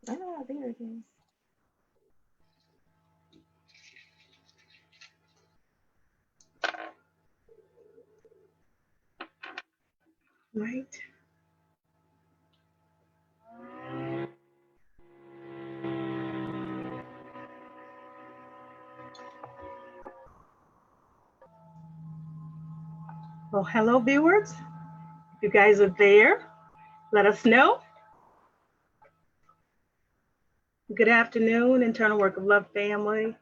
Ah, there it is. Right. Well, hello, viewers. If you guys are there, let us know. Good afternoon, Internal Work of Love family.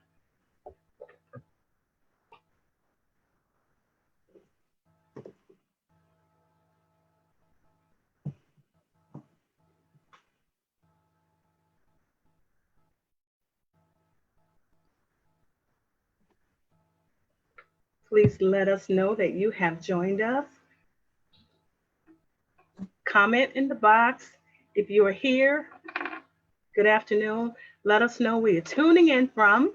Please let us know that you have joined us. Comment in the box if you are here. Good afternoon. Let us know where you're tuning in from.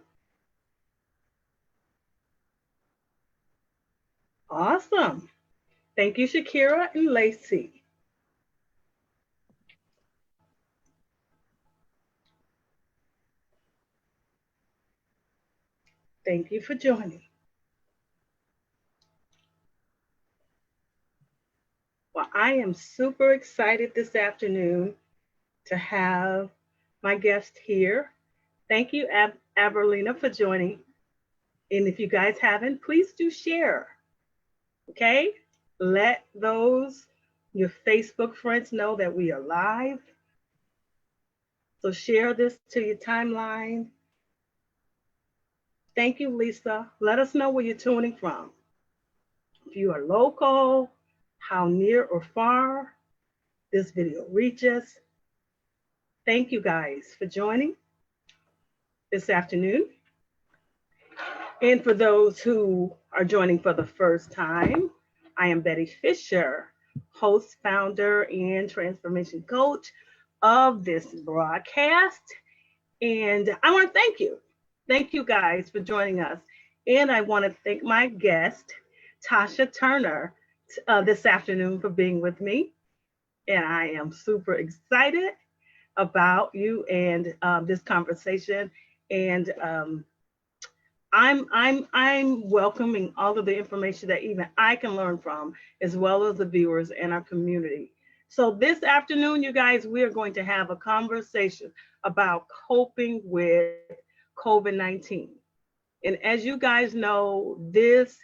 Awesome. Thank you, Shakira and Lacey. Thank you for joining. Well, I am super excited this afternoon to have my guest here. Thank you, Aberlina, for joining. And if you guys haven't, please do share. Okay? Let those, your Facebook friends, know that we are live. So share this to your timeline. Thank you, Lisa. Let us know where you're tuning from. If you are local, how near or far this video reaches. Thank you guys for joining this afternoon. And for those who are joining for the first time, I am Betty Fisher, host, founder, and transformation coach of this broadcast. And I want to thank you. Thank you guys for joining us. And I want to thank my guest, Tasha Turner, this afternoon for being with me. And I am super excited about you and this conversation. And I'm welcoming all of the information that even I can learn from, as well as the viewers and our community. So this afternoon, you guys, we are going to have a conversation about coping with COVID-19. And as you guys know, this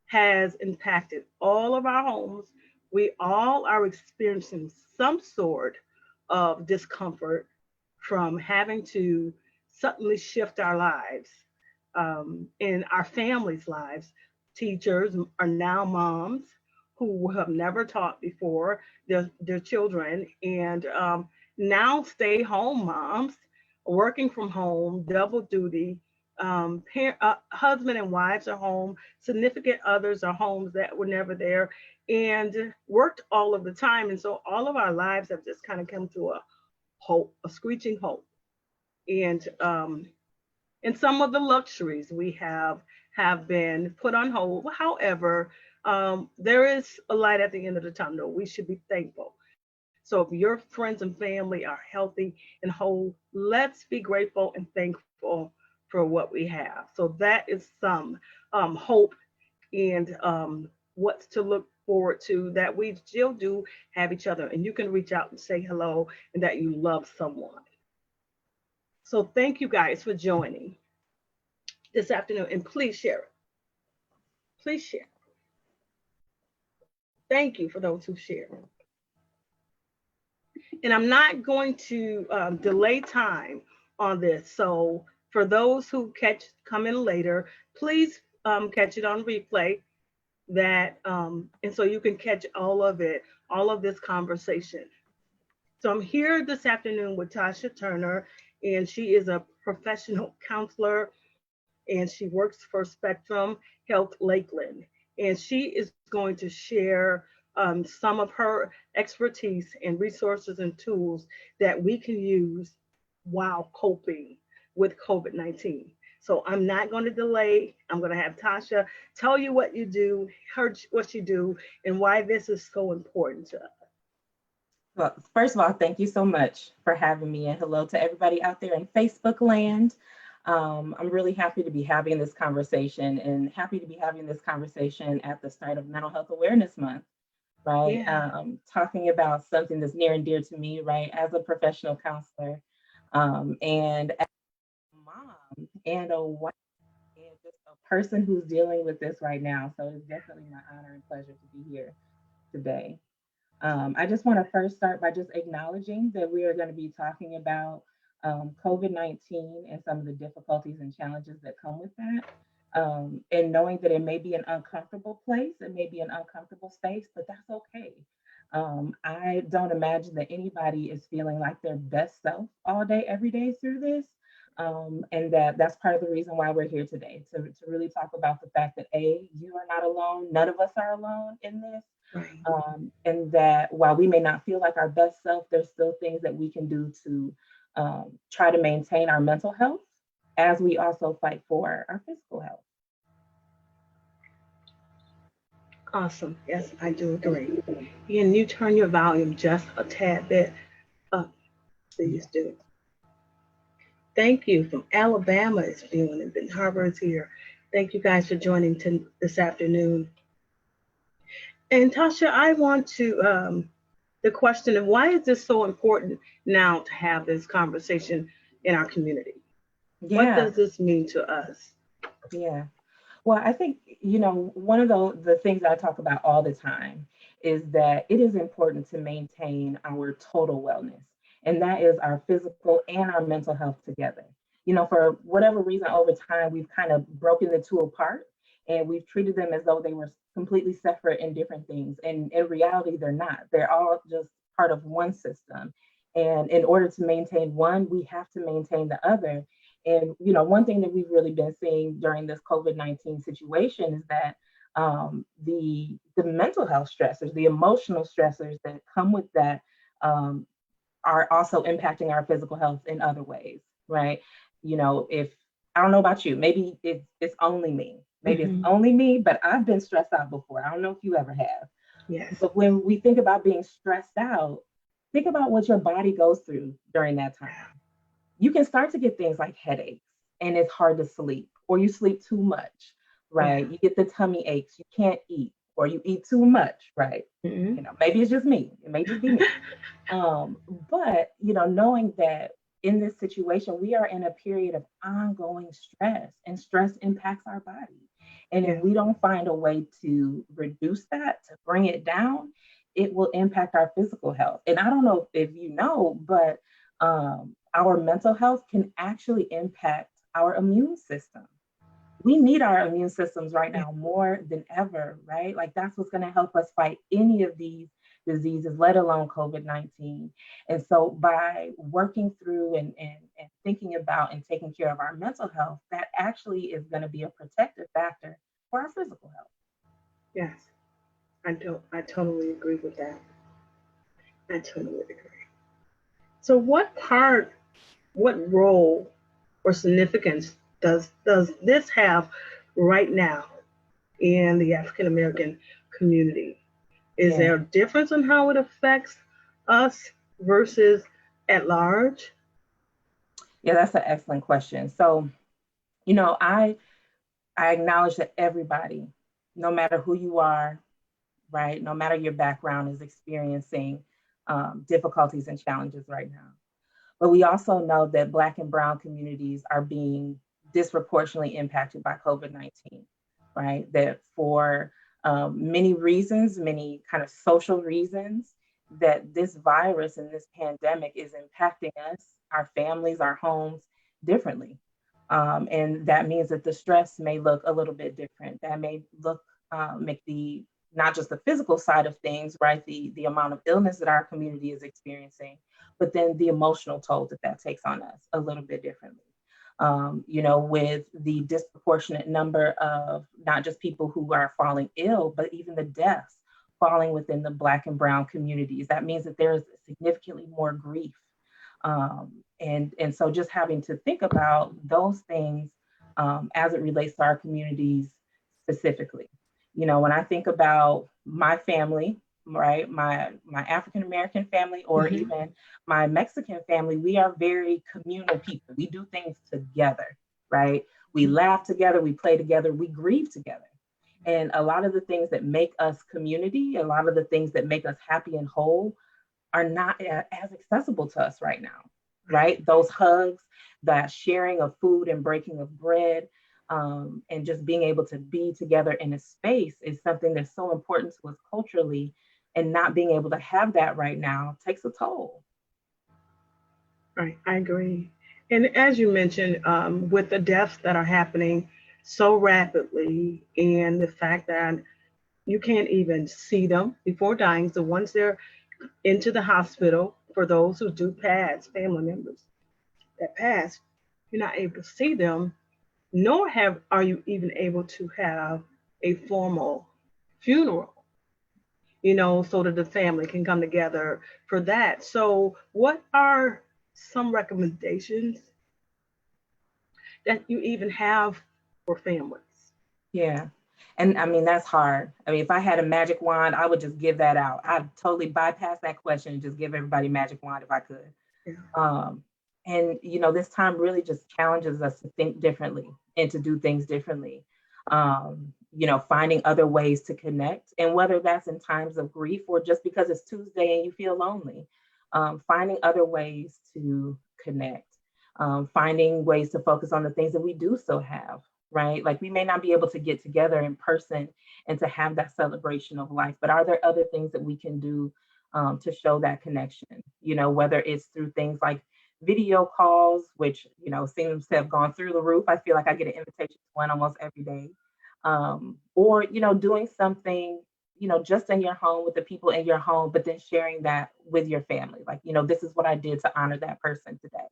has impacted all of our homes. We all are experiencing some sort of discomfort from having to suddenly shift our lives in our families' lives. Teachers are now moms who have never taught before their children, and now stay home moms working from home, double duty. Husband and wives are home, significant others are homes that were never there, and worked all of the time. And so all of our lives have just kind of come to a halt, a screeching halt. And some of the luxuries we have been put on hold. However, there is a light at the end of the tunnel. We should be thankful. So if your friends and family are healthy and whole, let's be grateful and thankful for what we have. So that is some hope and what's to look forward to, that we still do have each other, and you can reach out and say hello and that you love someone. So thank you guys for joining this afternoon, and please share it. Please share. Thank you for those who share. And I'm not going to delay time on this. So for those who come in later, please catch it on replay. And so you can catch all of it, all of this conversation. So I'm here this afternoon with Tasha Turner, and she is a professional counselor, and she works for Spectrum Health Lakeland. And she is going to share some of her expertise and resources and tools that we can use while coping with COVID-19. So I'm not going to delay. I'm going to have Tasha tell you what you do, her what you do, and why this is so important to us. Well, first of all, thank you so much for having me, and hello to everybody out there in Facebook land. I'm really happy to be having this conversation and happy to be having this conversation at the start of Mental Health Awareness Month, right? Yeah. Talking about something that's near and dear to me, right? As a professional counselor, and as a mom and a wife, and just a person who's dealing with this right now. So it's definitely my honor and pleasure to be here today. I just want to first start by just acknowledging that we are going to be talking about COVID-19 and some of the difficulties and challenges that come with that. And knowing that it may be an uncomfortable place, it may be an uncomfortable space, but that's okay. I don't imagine that anybody is feeling like their best self all day, every day through this. And that's part of the reason why we're here today to really talk about the fact that you are not alone. None of us are alone in this, Right. and that while we may not feel like our best self, there's still things that we can do to try to maintain our mental health as we also fight for our physical health. Awesome. Yes, I do agree. And you turn your volume just a tad bit up. Please do. Thank you from Alabama is viewing and Ben Harbor is here. Thank you guys for joining this afternoon. And Tasha, I want to the question of why is this so important now to have this conversation in our community? What Yeah, does this mean to us? yeah. Well, I think, one of the things that I talk about all the time is that it is important to maintain our total wellness, and that is our physical and our mental health together. For whatever reason, over time, we've kind of broken the two apart and we've treated them as though they were completely separate and different things. And in reality, they're not. They're all just part of one system. And in order to maintain one, we have to maintain the other. And one thing that we've really been seeing during this COVID-19 situation is that the mental health stressors, the emotional stressors that come with that, are also impacting our physical health in other ways, right? If I don't know about you, maybe it's only me. Maybe it's Hmm. only me, but I've been stressed out before. I don't know if you ever have. Yes. But when we think about being stressed out, think about what your body goes through during that time. You can start to get things like headaches and it's hard to sleep, or you sleep too much, Yeah. right? You get the tummy aches, you can't eat, or you eat too much, right? Hmm. Maybe it's just me. It may just be me. But knowing that in this situation, we are in a period of ongoing stress, and stress impacts our body. And if Yeah. we don't find a way to reduce that, to bring it down, it will impact our physical health. And I don't know if you know, but our mental health can actually impact our immune system. We need our immune systems right Yeah. now more than ever, right? Like that's what's going to help us fight any of these diseases, let alone COVID-19. And so by working through and thinking about and taking care of our mental health, that actually is going to be a protective factor for our physical health. Yes. I don't. I totally agree with that. I totally agree. So, what role or significance does this have right now in the African American community? Is Yeah, there a difference in how it affects us versus at large? yeah, that's an excellent question. So, you know, I I acknowledge that everybody, no matter who you are, right, no matter your background, is experiencing difficulties and challenges right now. But we also know that Black and Brown communities are being disproportionately impacted by COVID-19, right? That for many reasons, many kind of social reasons, that this virus and this pandemic is impacting us, our families, our homes differently. And that means that the stress may look a little bit different. That may make the not just the physical side of things, right? The amount of illness that our community is experiencing, but then the emotional toll that that takes on us a little bit differently. With the disproportionate number of not just people who are falling ill, but even the deaths falling within the Black and Brown communities. That means that there's significantly more grief. And so just having to think about those things as it relates to our communities specifically. You know, when I think about my family, right, my African American family, or even my Mexican family, we are very communal people. We do things together, right? We laugh together, we play together, we grieve together. And a lot of the things that make us community, a lot of the things that make us happy and whole are not as accessible to us right now, right? Those hugs, that sharing of food and breaking of bread, and just being able to be together in a space is something that's so important to us culturally. And not being able to have that right now takes a toll. Right, I agree. And as you mentioned, with the deaths that are happening so rapidly, and the fact that you can't even see them before dying. So once they're into the hospital, for those who do pass, family members that pass, you're not able to see them, nor are you even able to have a formal funeral, so that the family can come together for that. So what are some recommendations that you even have for families? Yeah. And I mean, that's hard. I mean, if I had a magic wand, I would just give that out. I'd totally bypass that question and just give everybody a magic wand if I could. Yeah. And, this time really just challenges us to think differently and to do things differently. Finding other ways to connect, and whether that's in times of grief or just because it's Tuesday and you feel lonely, finding other ways to connect, finding ways to focus on the things that we do still have, right? Like, we may not be able to get together in person and to have that celebration of life, but are there other things that we can do to show that connection? Whether it's through things like video calls, which, seems to have gone through the roof. I feel like I get an invitation to one almost every day. Or, doing something, just in your home with the people in your home, but then sharing that with your family. Like, this is what I did to honor that person today.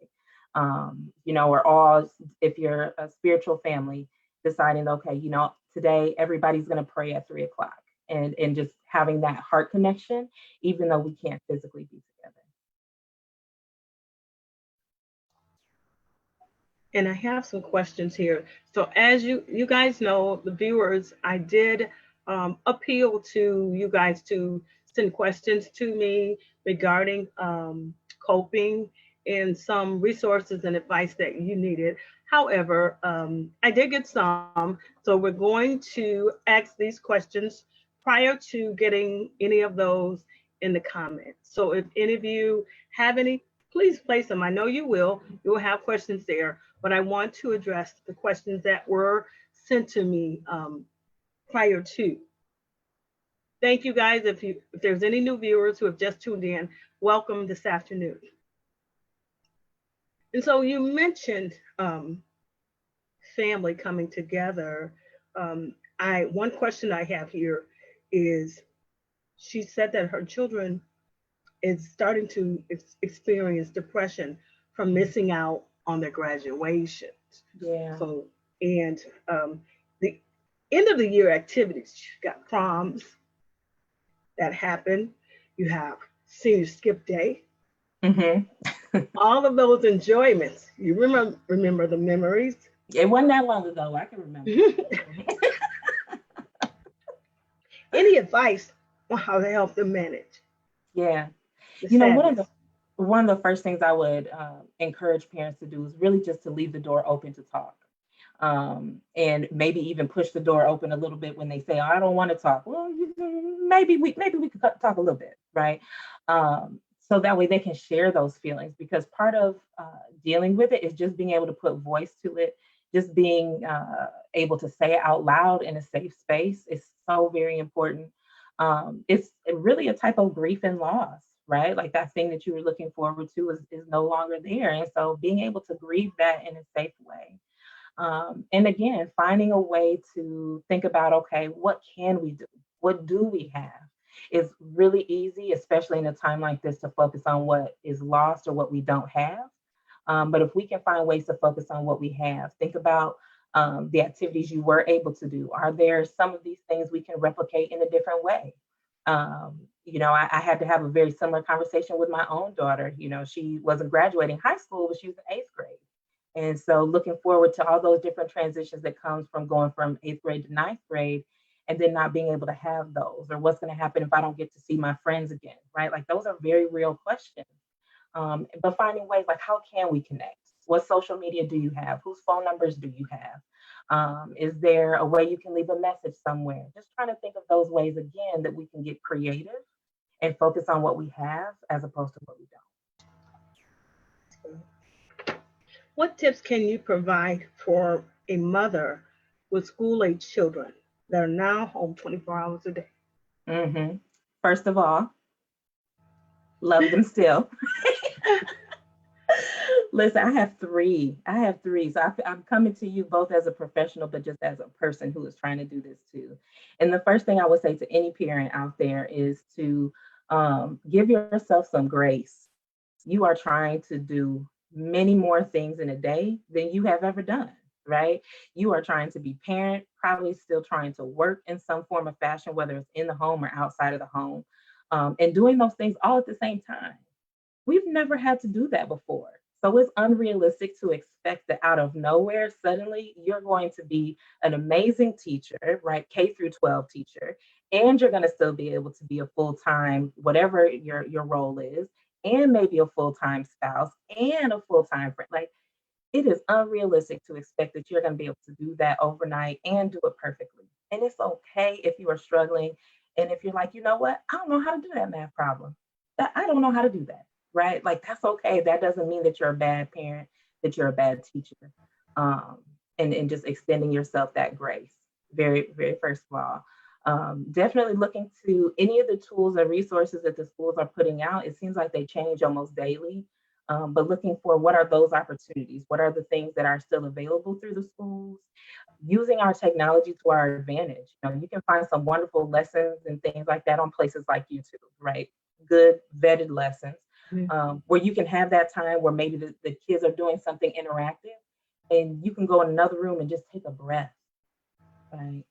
Or all, if you're a spiritual family, deciding, okay, today everybody's going to pray at 3 o'clock, and just having that heart connection, even though we can't physically be together. And I have some questions here. So as you guys know, the viewers, I did appeal to you guys to send questions to me regarding coping and some resources and advice that you needed. However, I did get some, so we're going to ask these questions prior to getting any of those in the comments. So if any of you have any, please place them. I know you will. You will have questions there, but I want to address the questions that were sent to me prior to. Thank you guys. If there's any new viewers who have just tuned in, welcome this afternoon. And so you mentioned family coming together. One question I have here is, she said that her children is starting to experience depression from missing out on their graduations. Yeah. So, and the end of the year activities, you've got proms that happen. You have senior skip day. All of those enjoyments. You remember the memories. It wasn't that long ago. I can remember. Any advice on how to help them manage? Yeah. Sadness. One of the first things I would encourage parents to do is really just to leave the door open to talk. And maybe even push the door open a little bit when they say, oh, I don't want to talk. Well, maybe we could talk a little bit, right? So that way they can share those feelings, because part of dealing with it is just being able to put voice to it, just being able to say it out loud in a safe space is so very important. It's really a type of grief and loss, right? Like, that thing that you were looking forward to is no longer there. And so being able to grieve that in a safe way. And again, finding a way to think about, okay, what can we do? What do we have? It's really easy, especially in a time like this, to focus on what is lost or what we don't have. But if we can find ways to focus on what we have, think about the activities you were able to do. Are there some of these things we can replicate in a different way? I had to have a very similar conversation with my own daughter. She wasn't graduating high school, but she was in 8th grade. And so looking forward to all those different transitions that comes from going from 8th grade to 9th grade and then not being able to have those, or what's going to happen if I don't get to see my friends again, right? Like those are very real questions. But finding ways like how can we connect? What social media do you have? Whose phone numbers do you have? Is there a way you can leave a message somewhere? Just trying to think of those ways again that we can get creative and focus on what we have as opposed to what we What tips can you provide for a mother with school age children that are now home 24 hours a day? don't. First of all, love them still. Listen, I have three. I have three. So I'm coming to you both as a professional, but just as a person who is trying to do this too. And the first thing I would say to any parent out there is to give yourself some grace. You are trying to do many more things in a day than you have ever done, right? You are trying to be parent, probably still trying to work in some form of fashion, whether it's in the home or outside of the home, and doing those things all at the same time. We've never had to do that before. So it's unrealistic to expect that out of nowhere, suddenly you're going to be an amazing teacher, right? K through 12 teacher, and you're going to still be able to be a full-time, whatever your role is, and maybe a full-time spouse and a full-time friend. Like it is unrealistic to expect that you're going to be able to do that overnight and do it perfectly. And it's okay if you are struggling. And if you're like, you know what, I don't know how to do that math problem. I don't know how to do that, right? Like that's okay. That doesn't mean that you're a bad parent, that you're a bad teacher. Um, and just extending yourself that grace. Very, very first of all. Definitely looking to any of the tools and resources that the schools are putting out. It seems like they change almost daily. But looking for what are those opportunities? What are the things that are still available through the schools? Using our technology to our advantage. You know, you can find some wonderful lessons and things like that on places like YouTube, right? Good vetted lessons, where you can have that time where maybe the kids are doing something interactive and you can go in another room and just take a breath, right?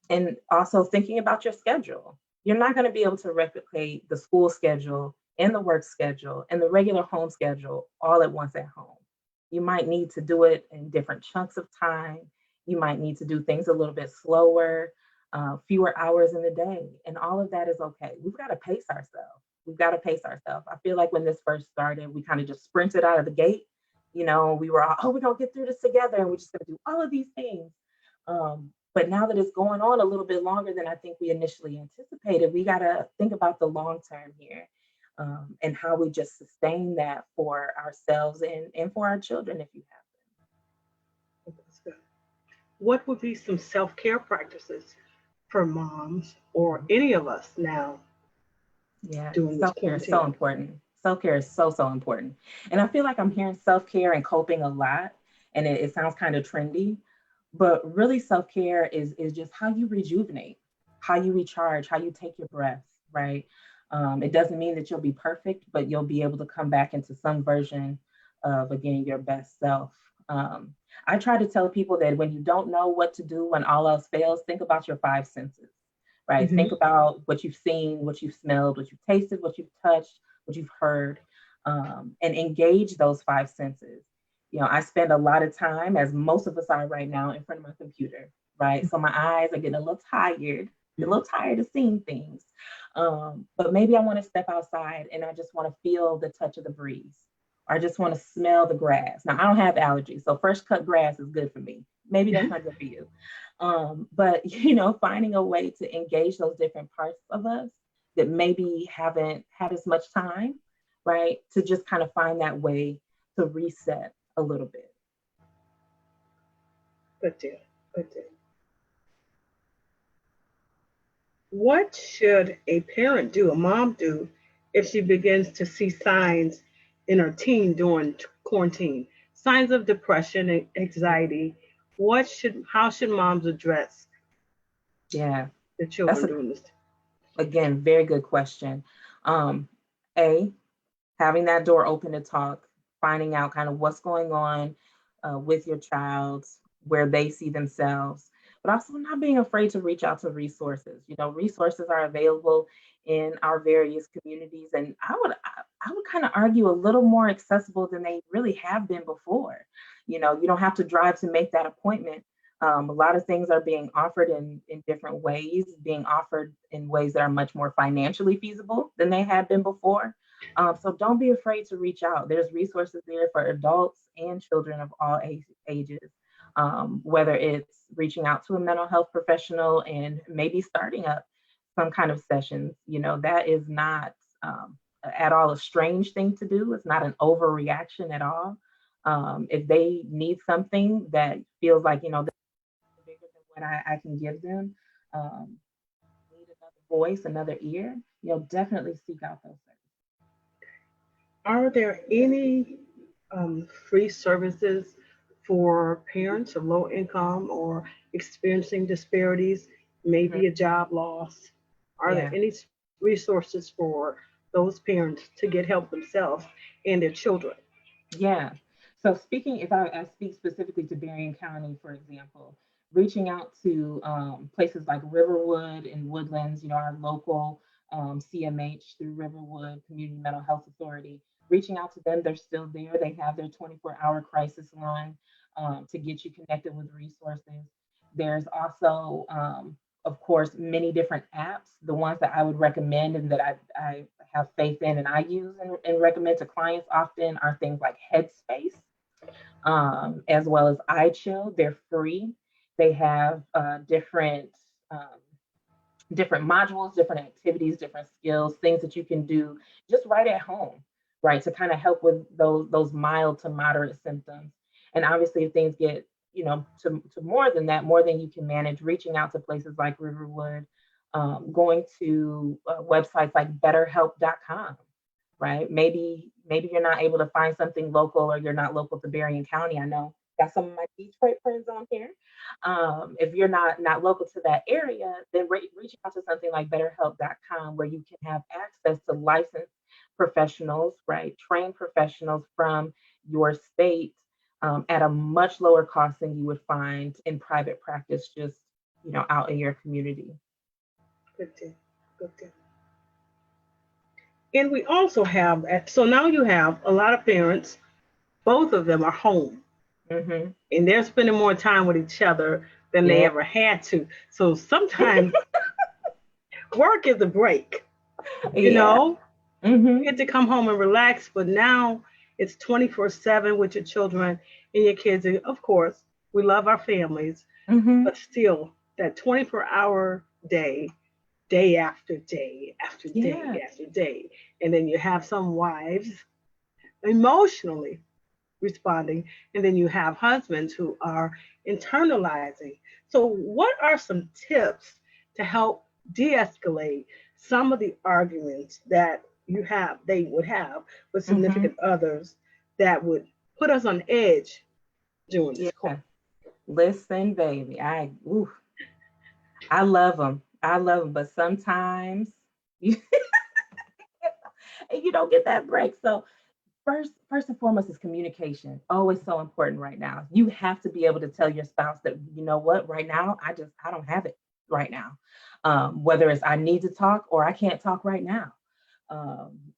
And also thinking about your schedule. You're not going to be able to replicate the school schedule and the work schedule and the regular home schedule all at once at home. You might need to do it in different chunks of time. You might need to do things a little bit slower, fewer hours in the day, and all of that is okay. We've got to pace ourselves. We've got to pace ourselves. I feel like when this first started, we kind of just sprinted out of the gate. You know, we were all, oh, we're going to get through this together and we're just going to do all of these things. But now that it's going on a little bit longer than I think we initially anticipated, we got to think about the long term here, and how we just sustain that for ourselves and for our children if you have That's good. What would be some self-care practices for moms or any of us now them. Yeah, during this self-care is so quarantine? important. Self-care is so, so important. And I feel like I'm hearing self-care and coping a lot, and it sounds kind of trendy, but really self-care is just how you rejuvenate, how you recharge, how you take your breaths, right? It doesn't mean that you'll be perfect, but you'll be able to come back into some version of, again, your best self. I try to tell people that when you don't know what to do, when all else fails, think about your five senses, right? Hmm. Think about what you've seen, what you've smelled, what you've tasted, what you've touched, what you've heard, and engage those five senses. You know, I spend a lot of time, as most of us are right now, in front of my computer, right? So my eyes are getting a little tired, a little tired of seeing things. But maybe I want to step outside and I just want to feel the touch of the breeze. Or I just want to smell the grass. Now, I don't have allergies, so fresh cut grass is good for me. Maybe that's not good for you. But, you know, finding a way to engage those different parts of us that maybe haven't had as much time, right? To just kind of find that way to reset a little bit. Good deal. Good deal. What should a parent do, a mom do, if she begins to see signs in her teen during quarantine? Signs of depression and anxiety. How should moms address Yeah, the that's children during this? again, very good question. Um, a, having that door open to talk, finding out kind of what's going on with your child, where they see themselves, but also not being afraid to reach out to resources. You know, resources are available in our various communities. And I would kind of argue a little more accessible than they really have been before. You know, you don't have to drive to make that appointment. A lot of things are being offered in different ways, being offered in ways that are much more financially feasible than they had been before. So don't be afraid to reach out. There's resources there for adults and children of all ages, whether it's reaching out to a mental health professional and maybe starting up some kind of sessions. You know, that is not at all a strange thing to do. It's not an overreaction at all. If they need something that feels like, you know, this is bigger than what I can give them, need another voice, another ear, you know, definitely seek out those services. Are there any free services for parents of low income or experiencing disparities, Mhm. maybe a job loss? Are there Yeah. any resources for those parents to get help themselves and their children? Yeah. So speaking, if I speak specifically to Berrien County, for example, reaching out to places like Riverwood and Woodlands, you know, our local CMH through Riverwood Community Mental Health Authority, reaching out to them, they're still there. They have their 24-hour crisis line to get you connected with resources. There's also, of course, many different apps. The ones that I would recommend and that I have faith in and I use and recommend to clients often are things like Headspace, as well as iChill. They're free. They have um, different modules, different activities, different skills, things that you can do just right at home, right, to kind of help with those mild to moderate symptoms. And obviously, if things get, you know, to more than that, more than you can manage, reaching out to places like Riverwood, going to websites like BetterHelp.com, right? Maybe you're not able to find something local, or you're not local to Berrien County. I know got some of my Detroit friends on here. If you're not local to that area, then reaching out to something like BetterHelp.com, where you can have access to licensed professionals, right, trained professionals from your state, at a much lower cost than you would find in private practice, just, you know, out in your community. Good deal. Good deal. And we also have, so now you have a lot of parents, both of them are home Hmm. and they're spending more time with each other than they Yeah. ever had to. So sometimes work is a break, you Yeah. know, Hmm. you get to come home and relax, but now it's 24/7 with your children and your kids. And of course, we love our families, Hmm. but still, that 24-hour day, day after day after Yeah. day after day. And then you have some wives emotionally responding, and then you have husbands who are internalizing. So, what are some tips to help de escalate some of the arguments that they would have with Hmm. significant others that would put us on edge during this call? Yeah. Listen, baby, I love them. I love them, but sometimes you, you don't get that break. So first and foremost is communication. Always so important right now. You have to be able to tell your spouse that, you know what, right now I don't have it right now. Whether it's I need to talk or I can't talk right now.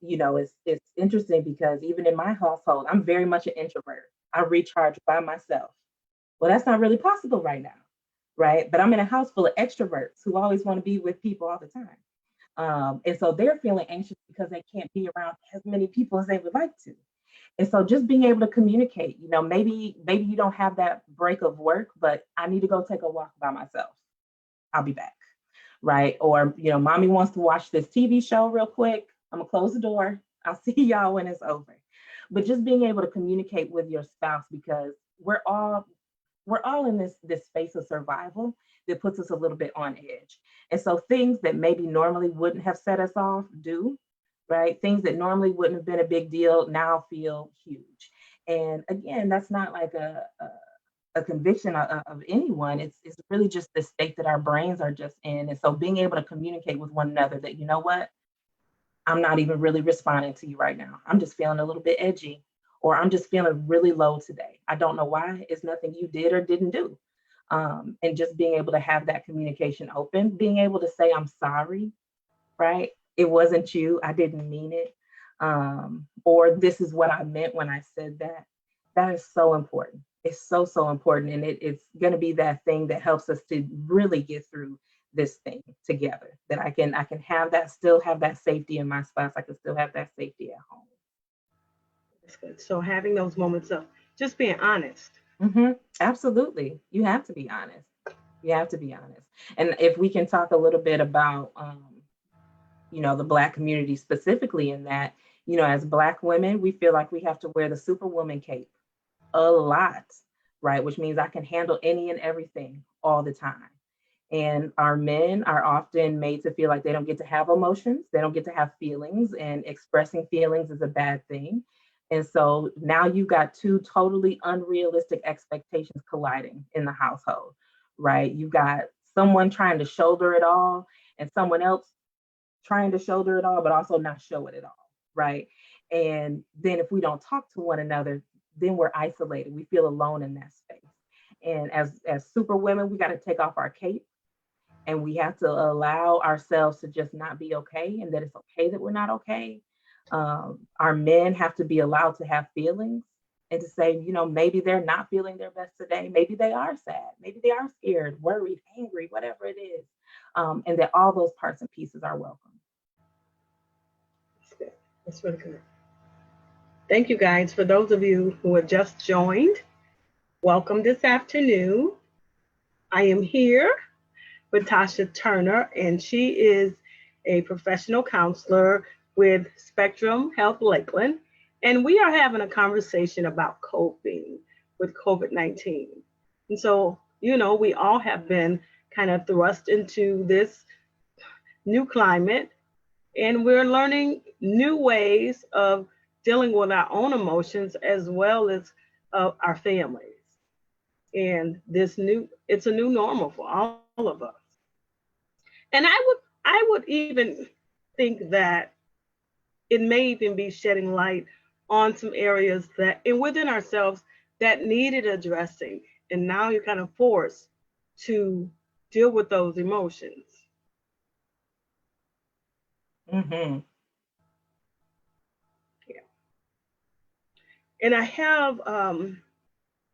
You know, it's interesting because even in my household, I'm very much an introvert. I recharge by myself. Well, that's not really possible right now, right? But I'm in a house full of extroverts who always want to be with people all the time. And so they're feeling anxious because they can't be around as many people as they would like to. And so just being able to communicate, you know, maybe you don't have that break of work, but I need to go take a walk by myself. I'll be back. Right. Or, you know, mommy wants to watch this TV show real quick. I'm gonna close the door. I'll see y'all when it's over. But just being able to communicate with your spouse, because we're all in this space of survival that puts us a little bit on edge. And so things that maybe normally wouldn't have set us off do, right? Things that normally wouldn't have been a big deal now feel huge. And again, that's not like a conviction of anyone. It's really just the state that our brains are just in. And so being able to communicate with one another that, you know what, I'm not even really responding to you right now. I'm just feeling a little bit edgy, or I'm just feeling really low today. I don't know why. It's nothing you did or didn't do. And just being able to have that communication open, being able to say, I'm sorry, right, it wasn't you, I didn't mean it, or this is what I meant when I said that. That is so important. It's so, so important. And it's going to be that thing that helps us to really get through this thing together, that I can have that, still have that safety in my spouse. I can still have that safety at home. That's good. So having those moments of just being honest. Absolutely. You have to be honest. You have to be honest. And if we can talk a little bit about, the Black community specifically, in that, as Black women, we feel like we have to wear the superwoman cape a lot, right? Which means I can handle any and everything all the time. And our men are often made to feel like they don't get to have emotions, they don't get to have feelings, and expressing feelings is a bad thing. And so now you've got two totally unrealistic expectations colliding in the household, right? You've got someone trying to shoulder it all and someone else trying to shoulder it all, but also not show it at all, right? And then if we don't talk to one another, then we're isolated. We feel alone in that space. And as super women, we got to take off our cape, and we have to allow ourselves to just not be okay, and that it's okay that we're not okay. Our men have to be allowed to have feelings and to say, maybe they're not feeling their best today. Maybe they are sad. Maybe they are scared, worried, angry, whatever it is. And that all those parts and pieces are welcome. That's good. That's really good. Thank you, guys. For those of you who have just joined, welcome this afternoon. I am here with Tasha Turner, and she is a professional counselor with Spectrum Health Lakeland. And we are having a conversation about coping with COVID-19. And so, we all have been kind of thrust into this new climate, and we're learning new ways of dealing with our own emotions as well as our families. And it's a new normal for all of us. And I would even think that it may even be shedding light on some areas that and within ourselves that needed addressing. And now you're kind of forced to deal with those emotions. Mm-hmm. Yeah. And I have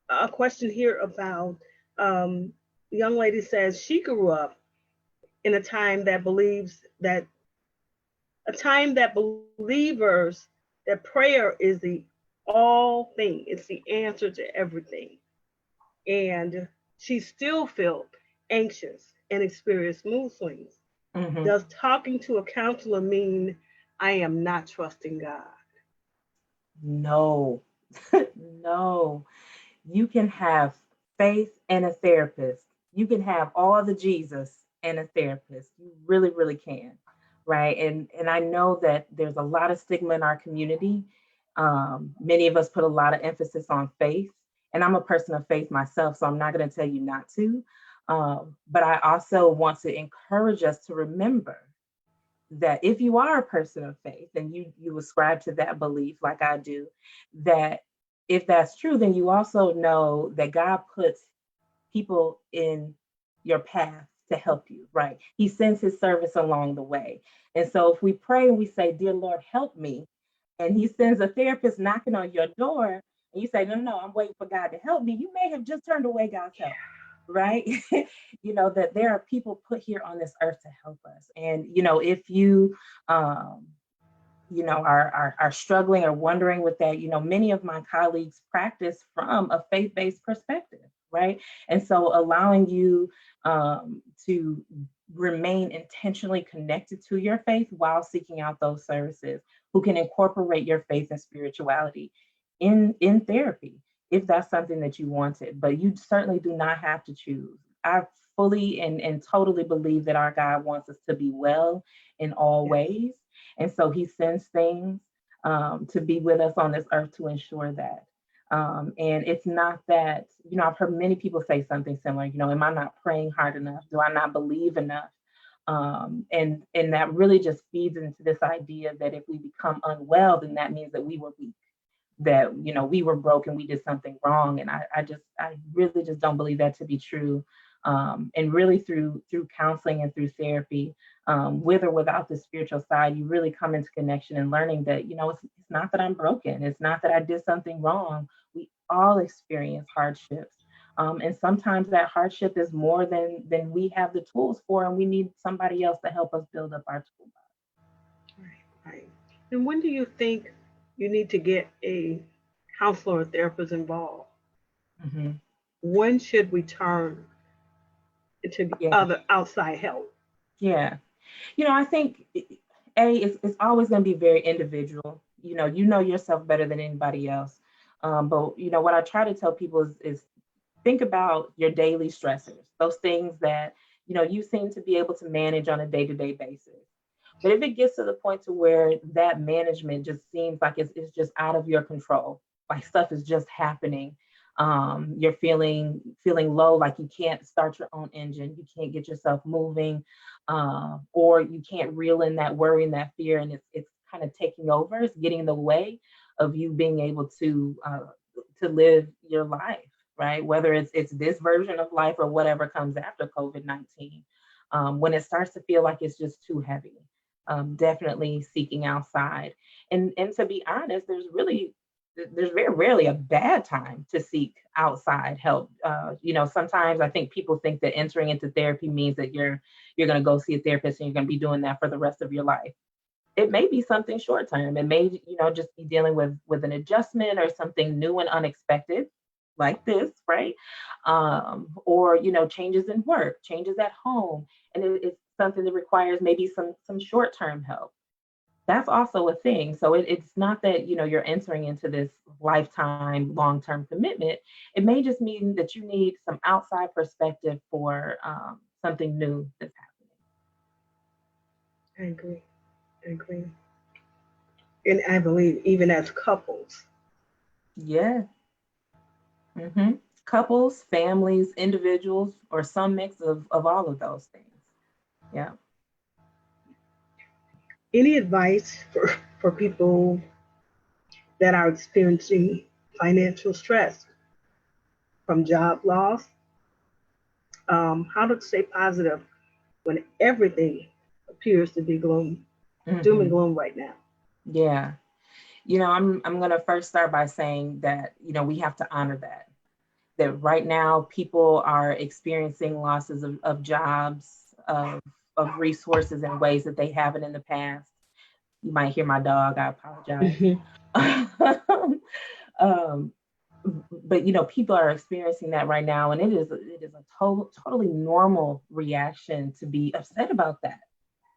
a question here about the young lady says she grew up in a time that believers that prayer is the all thing, it's the answer to everything. And she still felt anxious and experienced mood swings. Mm-hmm. Does talking to a counselor mean I am not trusting God? No, no. You can have faith and a therapist. You can have all the Jesus and a therapist. You really, really can, right? And I know that there's a lot of stigma in our community. Many of us put a lot of emphasis on faith, and I'm a person of faith myself, so I'm not going to tell you not to. But I also want to encourage us to remember that if you are a person of faith and you ascribe to that belief like I do, that if that's true, then you also know that God puts people in your path to help you, right? He sends his service along the way. And so if we pray and we say, "Dear Lord, help me," and he sends a therapist knocking on your door, and you say, "No, no, I'm waiting for God to help me," you may have just turned away God's help, right? That there are people put here on this earth to help us. And if you are struggling or wondering with that, many of my colleagues practice from a faith-based perspective, right? And so allowing you to remain intentionally connected to your faith while seeking out those services who can incorporate your faith and spirituality in therapy, if that's something that you wanted. But you certainly do not have to choose. I fully and totally believe that our God wants us to be well in all ways. And so he sends things to be with us on this earth to ensure that. And it's not that, I've heard many people say something similar, am I not praying hard enough? Do I not believe enough? And that really just feeds into this idea that if we become unwell, then that means that we were weak, that, we were broken, we did something wrong. And I really just don't believe that to be true. And really through counseling and through therapy, with or without the spiritual side, you really come into connection and learning that, it's not that I'm broken. It's not that I did something wrong. We all experience hardships. And sometimes that hardship is more than we have the tools for, and we need somebody else to help us build up our toolbox. Right, right. And when do you think you need to get a counselor or therapist involved? Hmm. When should we turn to the Yeah, other outside help? yeah. I think it's always going to be very individual. You know yourself better than anybody else. But what I try to tell people is think about your daily stressors, those things that you seem to be able to manage on a day-to-day basis. But if it gets to the point to where that management just seems like it's just out of your control, like stuff is just happening, you're feeling low, like you can't start your own engine, you can't get yourself moving, or you can't reel in that worry and that fear, and it's kind of taking over, it's getting in the way of you being able to live your life, right? Whether it's this version of life or whatever comes after COVID-19. When it starts to feel like it's just too heavy, definitely seeking outside. And to be honest, there's very rarely a bad time to seek outside help. Sometimes I think people think that entering into therapy means that you're going to go see a therapist and you're going to be doing that for the rest of your life. It may be something short term. It may, just be dealing with an adjustment or something new and unexpected, like this, right? Or changes in work, changes at home, and it's something that requires maybe some short term help. That's also a thing. So it's not that you're entering into this lifetime long term commitment. It may just mean that you need some outside perspective for something new that's I agree. I agree. And I believe even as couples, happening. Yeah. Couples, families, individuals, or some mix of all of those things. Yeah. any advice for people that are experiencing financial stress from job loss, how to stay positive when everything appears to be doom and Hmm. gloom right now. Yeah. I'm gonna first start by saying that we have to honor that right now people are experiencing losses of jobs, of resources in ways that they haven't in the past. You might hear my dog. I apologize. Mhm. um, but people are experiencing that right now, and it is a totally normal reaction to be upset about that,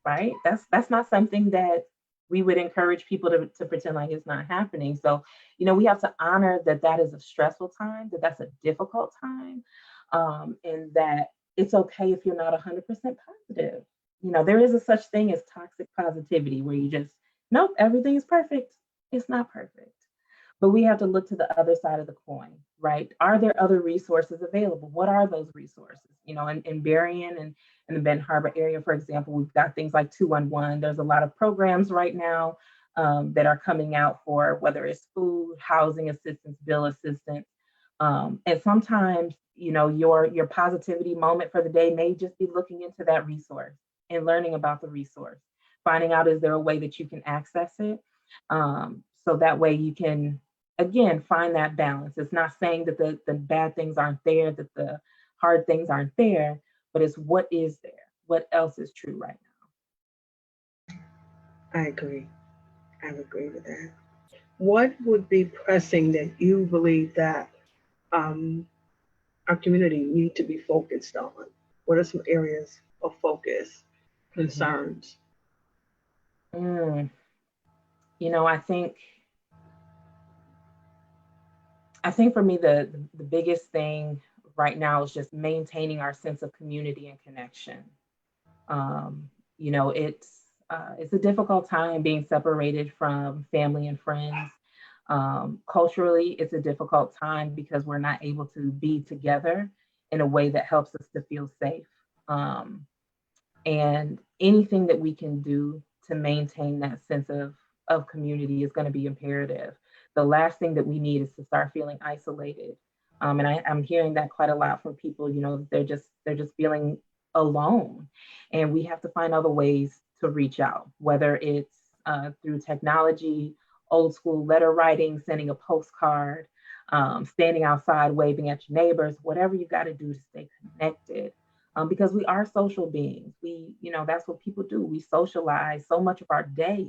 right? That's not something that we would encourage people to pretend like it's not happening. So we have to honor that that is a stressful time, that that's a difficult time, and that it's okay if you're not 100% positive. There is a such thing as toxic positivity where you just, nope, everything is perfect. It's not perfect. But we have to look to the other side of the coin, right? Are there other resources available? What are those resources? In Berrien and in the Benton Harbor area, for example, we've got things like 211. There's a lot of programs right now that are coming out for whether it's food, housing assistance, bill assistance. And sometimes, your positivity moment for the day may just be looking into that resource and learning about the resource, finding out is there a way that you can access it, so that way you can again find that balance. It's not saying that the bad things aren't there, that the hard things aren't there, but it's what is there, what else is true right I agree. I would agree with that. What would be pressing that you believe that um, our community need to be focused on? What are some areas of focus, now. concerns? Mm, you know, I think for me the biggest thing right now is just maintaining our sense of community and connection. Um, it's a difficult time being separated from family and friends. Culturally, it's a difficult time because we're not able to be together in a way that helps us to feel safe. Um, and anything that we can do to maintain that sense of community is going to be imperative. The last thing that we need is to start feeling isolated. And I'm hearing that quite a lot from people. They're just feeling alone. And we have to find other ways to reach out, whether it's through technology, old school letter writing, sending a postcard, standing outside, waving at your neighbors, whatever you got to do to stay connected. Because we are social beings. That's what people do. We socialize. So much of our day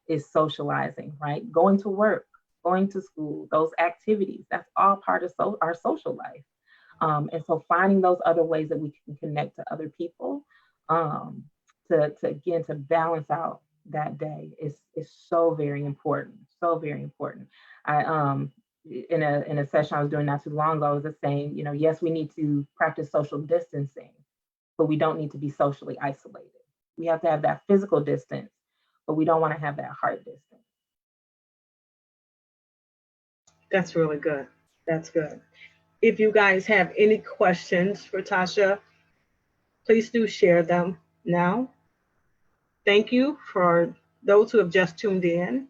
is socializing, right? Going to work, going to school, those activities, that's all part of our social life. And so finding those other ways that we can connect to other people, to balance out that day is so very important. So very important. I in a session I was doing not too long ago, I was just saying, yes, we need to practice social distancing, but we don't need to be socially isolated. We have to have that physical distance, but we don't want to have that heart distance. That's really good. That's good. If you guys have any questions for Tasha, please do share them now. Thank you for those who have just tuned in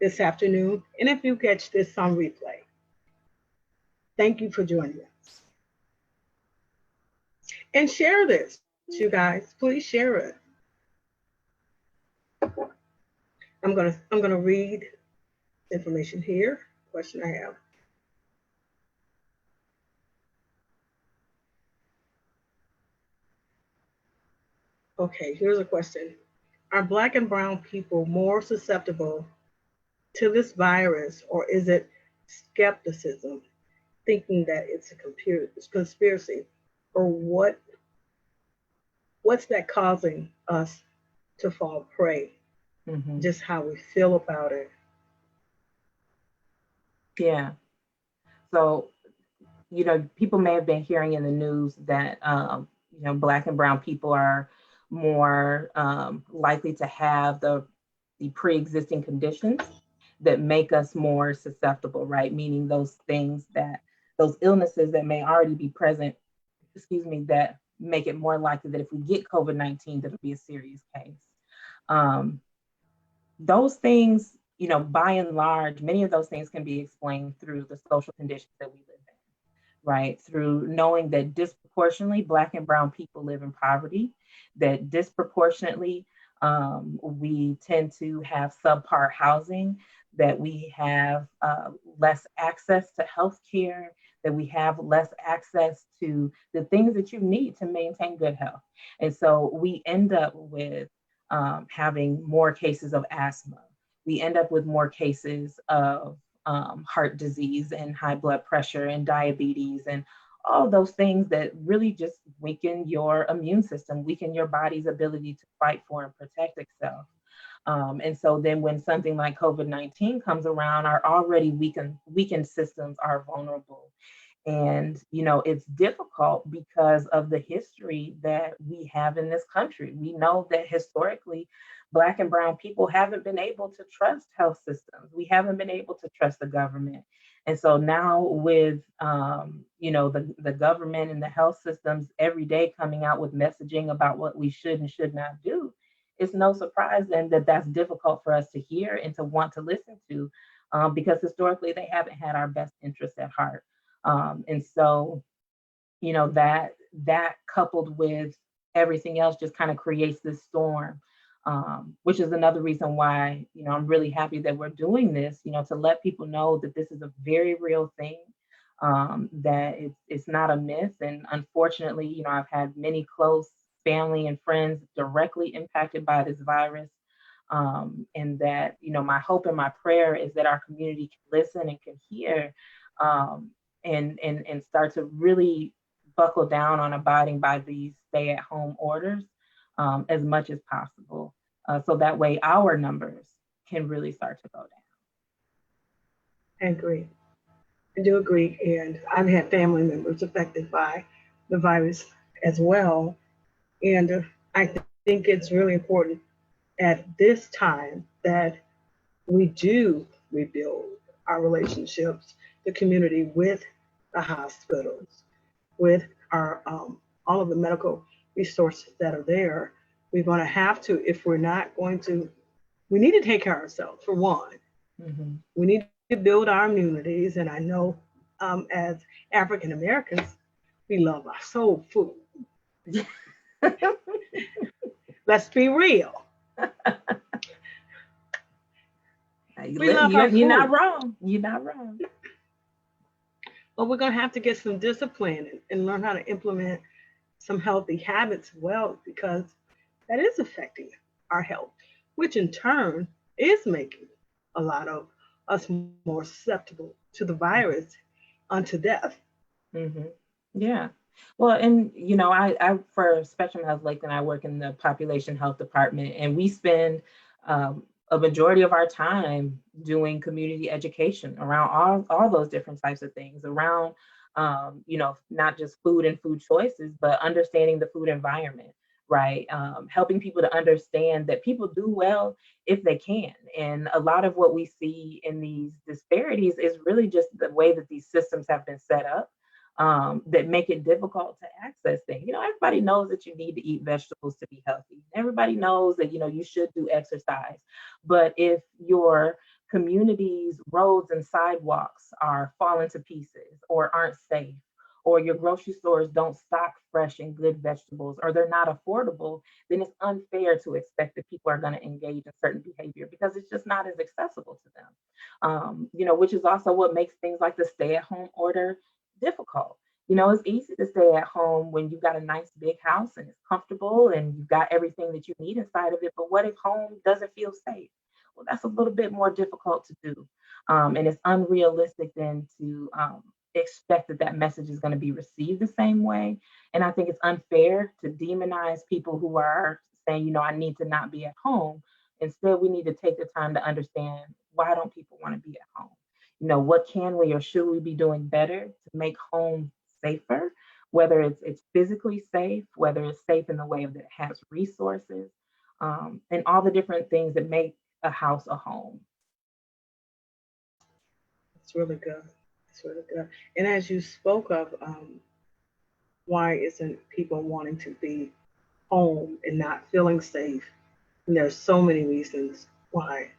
this afternoon. And if you catch this on replay, thank you for joining us. And share this, you guys. Please share it. I'm gonna read information here. Question I have. Okay, here's a question. Are Black and Brown people more susceptible to this virus, or is it skepticism, thinking that it's a conspiracy, or what's that causing us to fall prey? Mm-hmm. Just how we feel about it. Yeah. So, people may have been hearing in the news that, Black and Brown people are more likely to have the pre-existing conditions that make us more susceptible, right? Meaning those illnesses that may already be present, that make it more likely that if we get COVID-19, that it'll be a serious case. Those things, by and large, many of those things can be explained through the social conditions that we live in, right? Through knowing that disproportionately Black and Brown people live in poverty, that disproportionately we tend to have subpar housing, that we have less access to healthcare, that we have less access to the things that you need to maintain good health. And so we end up with having more cases of asthma. We end up with more cases of heart disease and high blood pressure and diabetes and all those things that really just weaken your immune system, weaken your body's ability to fight for and protect itself. And so then when something like COVID-19 comes around, our already weakened systems are vulnerable. And, it's difficult because of the history that we have in this country. We know that historically, Black and Brown people haven't been able to trust health systems. We haven't been able to trust the government. And so now with, the government and the health systems every day coming out with messaging about what we should and should not do, it's no surprise then that that's difficult for us to hear and to want to listen to, because historically they haven't had our best interests at heart. And so, that coupled with everything else just kind of creates this storm, which is another reason why, I'm really happy that we're doing this, to let people know that this is a very real thing, that it's not a myth. And unfortunately, I've had many close family and friends directly impacted by this virus. And that, my hope and my prayer is that our community can listen and can hear, and start to really buckle down on abiding by these stay-at-home orders as much as possible, so that way our numbers can really start to go down. I agree. I do agree. And I've had family members affected by the virus as well. And I think it's really important at this time that we do rebuild our relationships, the community with the hospitals, with our all of the medical resources that are there. We're going to have to, if we're not going to, we need to take care of ourselves for one. Mm-hmm. We need to build our immunities. And I know as African Americans, we love our soul food. Let's be real. We love our You're not food, wrong. You're not wrong. but we're going to have to get some discipline and learn how to implement some healthy habits well, because that is affecting our health, which in turn is making a lot of us more susceptible to the virus unto death. Hmm. Yeah. Well, and I for Spectrum Health Lakeland, I work in the population health department, and we spend a majority of our time doing community education around all those different types of things around, not just food and food choices, but understanding the food environment, right? Helping people to understand that people do well if they can. And a lot of what we see in these disparities is really just the way that these systems have been set up, that make it difficult to access things. Everybody knows that you need to eat vegetables to be healthy. Everybody knows that, you should do exercise. But if your community's roads and sidewalks are falling to pieces or aren't safe, or your grocery stores don't stock fresh and good vegetables, or they're not affordable, then it's unfair to expect that people are going to engage in certain behavior because it's just not as accessible to them. Which is also what makes things like the stay-at-home order difficult. It's easy to stay at home when you've got a nice big house and it's comfortable and you've got everything that you need inside of it. But what if home doesn't feel safe? Well, that's a little bit more difficult to do. And it's unrealistic then to expect that that message is going to be received the same way. And I think it's unfair to demonize people who are saying, I need to not be at home. Instead, we need to take the time to understand, why don't people want to be at home? What can we or should we be doing better to make home safer, whether it's physically safe, whether it's safe in the way that it has resources, and all the different things that make a house a home. It's really good. It's really good. And as you spoke of, why isn't people wanting to be home and not feeling safe? And there's so many reasons why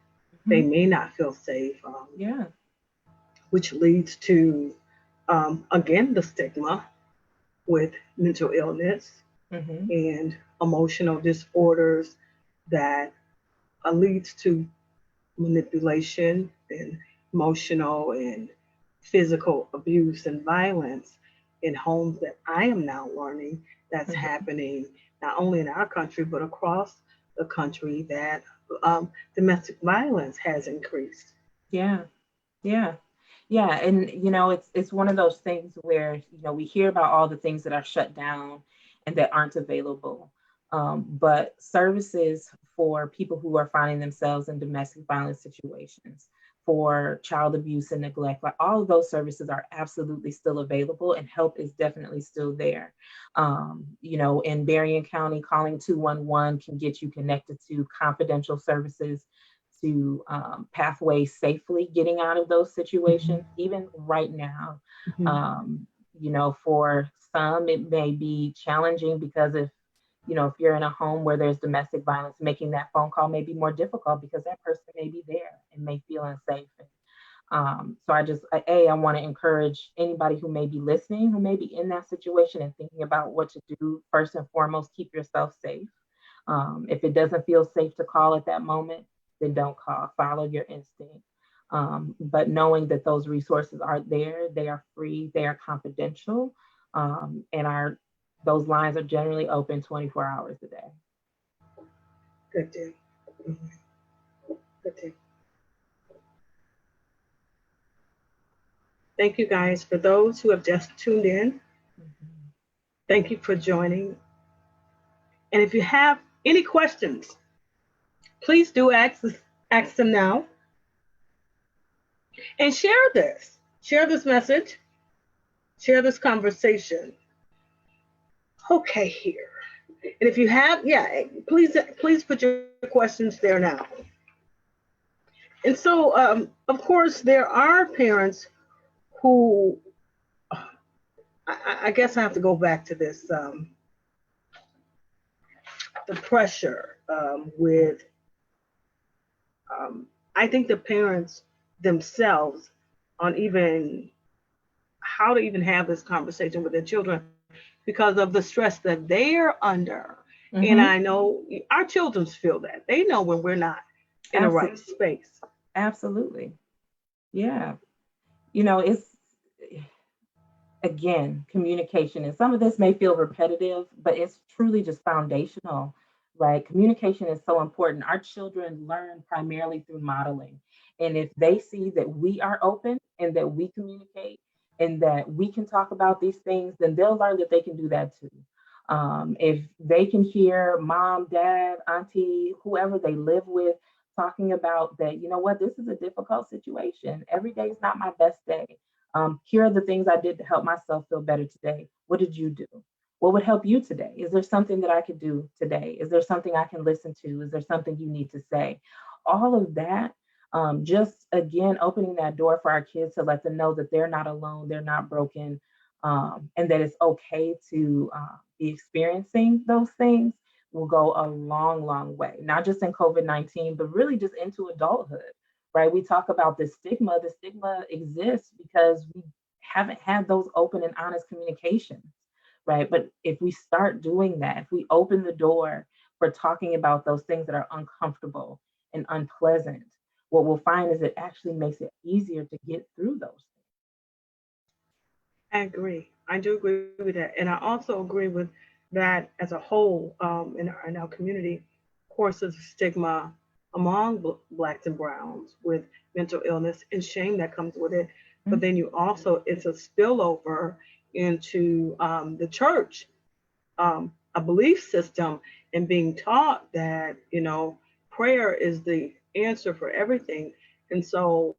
they Mhm. may not feel safe, Yeah. which leads to, again, the stigma with mental illness Hmm. and emotional disorders that leads to manipulation and emotional and physical abuse and violence in homes that I am now learning that's Hmm. happening not only in our country but across the country, that domestic violence has increased. Yeah. Yeah. Yeah. And it's one of those things where we hear about all the things that are shut down and that aren't available. But services for people who are finding themselves in domestic violence situations, for child abuse and neglect, like all of those services are absolutely still available, and help is definitely still there. In Berrien County, calling 211 can get you connected to confidential services, to pathways safely getting out of those situations, Mhm. even right now. Mhm. Um, for some, it may be challenging because if you're in a home where there's domestic violence, making that phone call may be more difficult because that person may be there and may feel unsafe. So I want to encourage anybody who may be listening, who may be in that situation and thinking about what to do. First and foremost, keep yourself safe. If it doesn't feel safe to call at that moment, then don't call. Follow your instinct. But knowing that those resources are there, they are free, they are confidential, and those lines are generally open 24 hours a day. Good deal. Mhm. Good deal. Thank you guys. For those who have just tuned in, Mhm. thank you for joining. And if you have any questions, please do ask them now, and share this. Share this message. Share this conversation. Okay, here. And if you have, yeah, please put your questions there now. And so, of course, there are parents who, I guess I have to go back to this, the pressure with, I think the parents themselves on even how to even have this conversation with their children. because of the stress that they're under. And Mm-hmm. I know our children feel that. They know when we're not in the right Absolutely. space. Absolutely. Yeah. It's again communication, and some of this may feel repetitive, but it's truly just foundational, right? Communication is so important. Our children learn primarily through modeling, and if they see that we are open and that we communicate and that we can talk about these things, then they'll learn that they can do that too. If they can hear mom, dad, auntie, whoever they live with talking about that, what, this is a difficult situation, every day is not my best day. Here are the things I did to help myself feel better today. What did you do? What would help you today? Is there something that I could do today? Is there something I can listen to? Is there something you need to say? All of that, just again, opening that door for our kids to let them know that they're not alone, they're not broken, and that it's okay to be experiencing those things will go a long, long way, not just in COVID-19, but really just into adulthood, right? We talk about the stigma. The stigma exists because we haven't had those open and honest communications, right? But if we start doing that, if we open the door for talking about those things that are uncomfortable and unpleasant, what we'll find is it actually makes it easier to get through those I agree. I do agree with that. And I also agree with that as a whole in our community. Of course, there's a stigma among blacks and browns with mental illness and shame that comes with it. But things. then you also, it's a spillover into the church, a belief system, and being taught that, prayer is the answer for everything. And so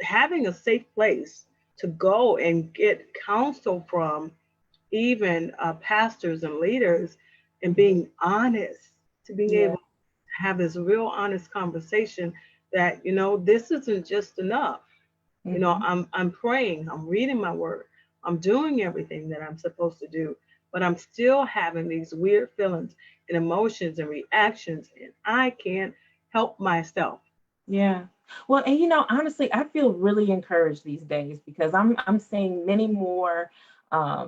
having a safe place to go and get counsel from even pastors and leaders and being honest, to being Yeah, able to have this real honest conversation that, this isn't just enough. hmm, I'm praying, I'm reading my word, I'm doing everything that I'm supposed to do, but I'm still having these weird feelings and emotions and reactions, and I can't help myself. yeah. Well, and honestly, I feel really encouraged these days because I'm seeing many more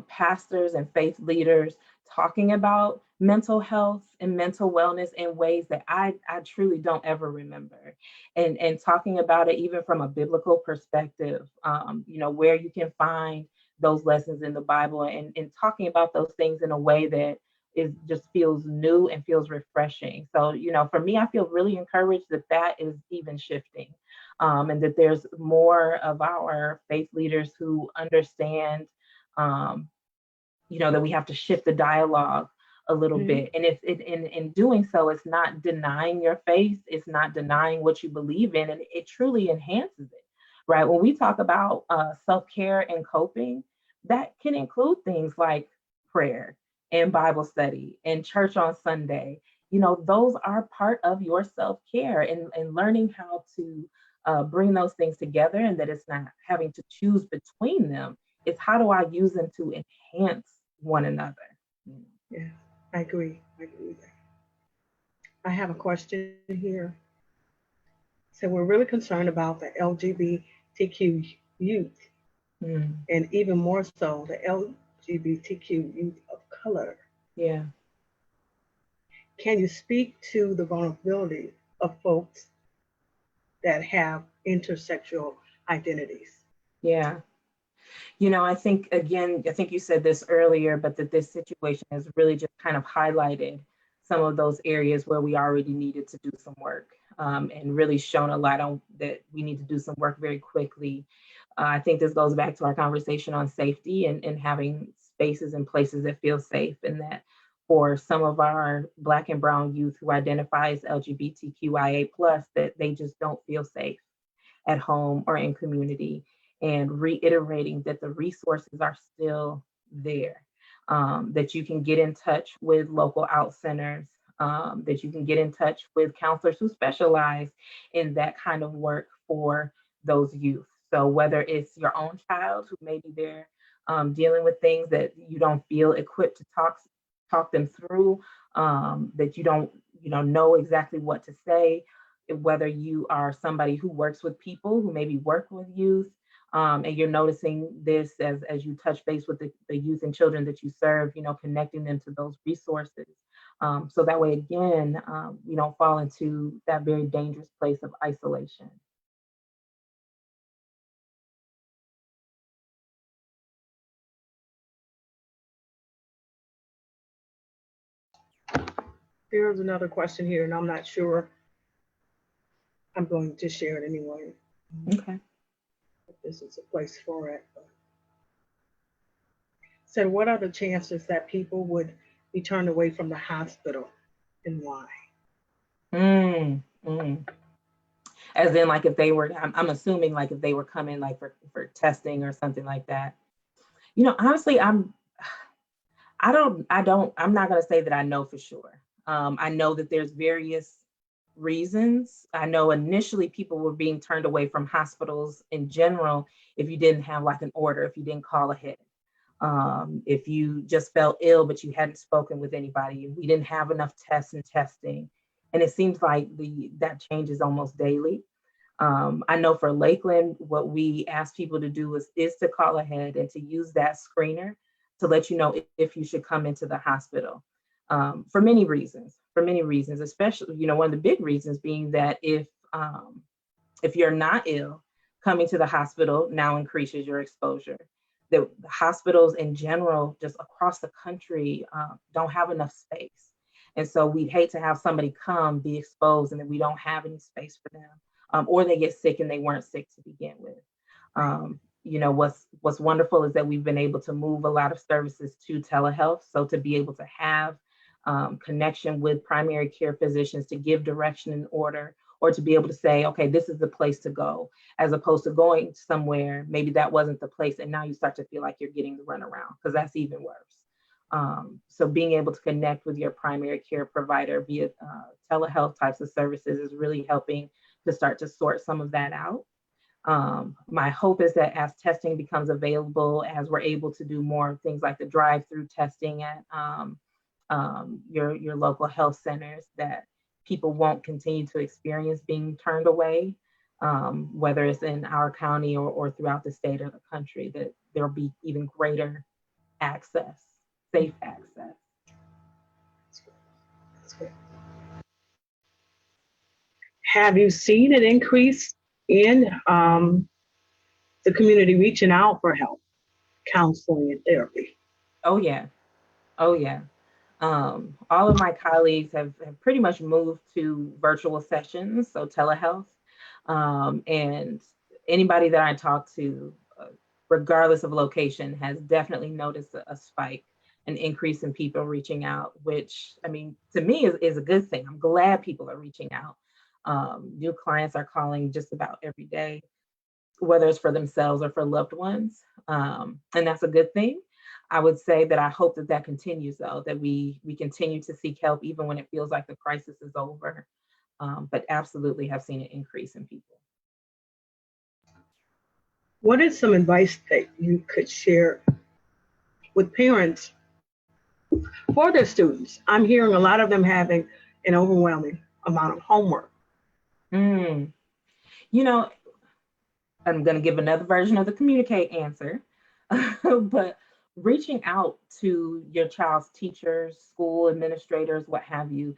pastors and faith leaders talking about mental health and mental wellness in ways that I truly don't ever remember, and talking about it even from a biblical perspective. Where you can find those lessons in the Bible, and talking about those things in a way that is just feels new and feels refreshing. So, for me, I feel really encouraged that that is even shifting, and that there's more of our faith leaders who understand, um, that we have to shift the dialogue a little Mhm. bit. And in doing so, it's not denying your faith, it's not denying what you believe in, and it truly enhances it, right? When we talk about self-care and coping, that can include things like prayer and Bible study and church on Sunday. Those are part of your self-care, and learning how to bring those things together, and that it's not having to choose between them. It's how do I use them to enhance one another. Mm. Yeah, I agree with that. I have a question here. So we're really concerned about the LGBTQ youth, Mm. and even more so the LGBTQ youth of color. Yeah, Can you speak to the vulnerability of folks that have intersexual identities? yeah. I think, again, I think you said this earlier, but that this situation has really just kind of highlighted some of those areas where we already needed to do some work, and really shown a light on that we need to do some work very quickly. I think this goes back to our conversation on safety, and having spaces and places that feel safe, and that for some of our Black and Brown youth who identify as LGBTQIA plus, that they just don't feel safe at home or in community, and reiterating that the resources are still there, that you can get in touch with local out centers, that you can get in touch with counselors who specialize in that kind of work for those youth. So whether it's your own child who may be there dealing with things that you don't feel equipped to talk them through, that you don't know exactly what to say, whether you are somebody who works with people who maybe work with youth, and you're noticing this as you touch base with the youth and children that you serve, connecting them to those resources. So that way, again, we don't fall into that very dangerous place of isolation. There's another question here, and I'm not sure. I'm going to share it anyway. Okay. If this is a place for it. So, what are the chances that people would be turned away from the hospital, and why? Mm, mm. As in, like, if they were, I'm assuming, like, if they were coming, like, for testing or something like that. Honestly, I'm not going to say that I know for sure. I know that there's various reasons. I know initially people were being turned away from hospitals in general if you didn't have like an order, if you didn't call ahead, if you just felt ill but you hadn't spoken with anybody, we didn't have enough tests and testing. And it seems like that changes almost daily. I know for Lakeland, what we ask people to do is to call ahead and to use that screener to let you know if you should come into the hospital, for many reasons. For many reasons, especially, one of the big reasons being that if you're not ill, coming to the hospital now increases your exposure. The hospitals in general, just across the country, don't have enough space. And so we'd hate to have somebody come be exposed and then we don't have any space for them. Or they get sick and they weren't sick to begin with. What's wonderful is that we've been able to move a lot of services to telehealth. So to be able to have connection with primary care physicians to give direction and order, or to be able to say, okay, this is the place to go, as opposed to going somewhere, maybe that wasn't the place. And now you start to feel like you're getting the runaround, because that's even worse. So being able to connect with your primary care provider via telehealth types of services is really helping to start to sort some of that out. My hope is that as testing becomes available, as we're able to do more things like the drive-through testing at your local health centers, that people won't continue to experience being turned away, whether it's in our county or throughout the state or the country, that there'll be even greater access, safe access. That's good. Have you seen an increase in the community reaching out for help, counseling, and therapy? Oh yeah. Oh yeah. All of my colleagues have pretty much moved to virtual sessions, so telehealth. And anybody that I talk to, regardless of location, has definitely noticed a spike, an increase in people reaching out, which, I mean, to me is a good thing. I'm glad people are reaching out. New clients are calling just about every day, whether it's for themselves or for loved ones. And that's a good thing. I would say that I hope that continues, though, that we continue to seek help even when it feels like the crisis is over. But absolutely have seen an increase in people. What is some advice that you could share with parents for their students? I'm hearing a lot of them having an overwhelming amount of homework. Mm. You know, I'm going to give another version of the communicate answer, but reaching out to your child's teachers, school administrators, what have you,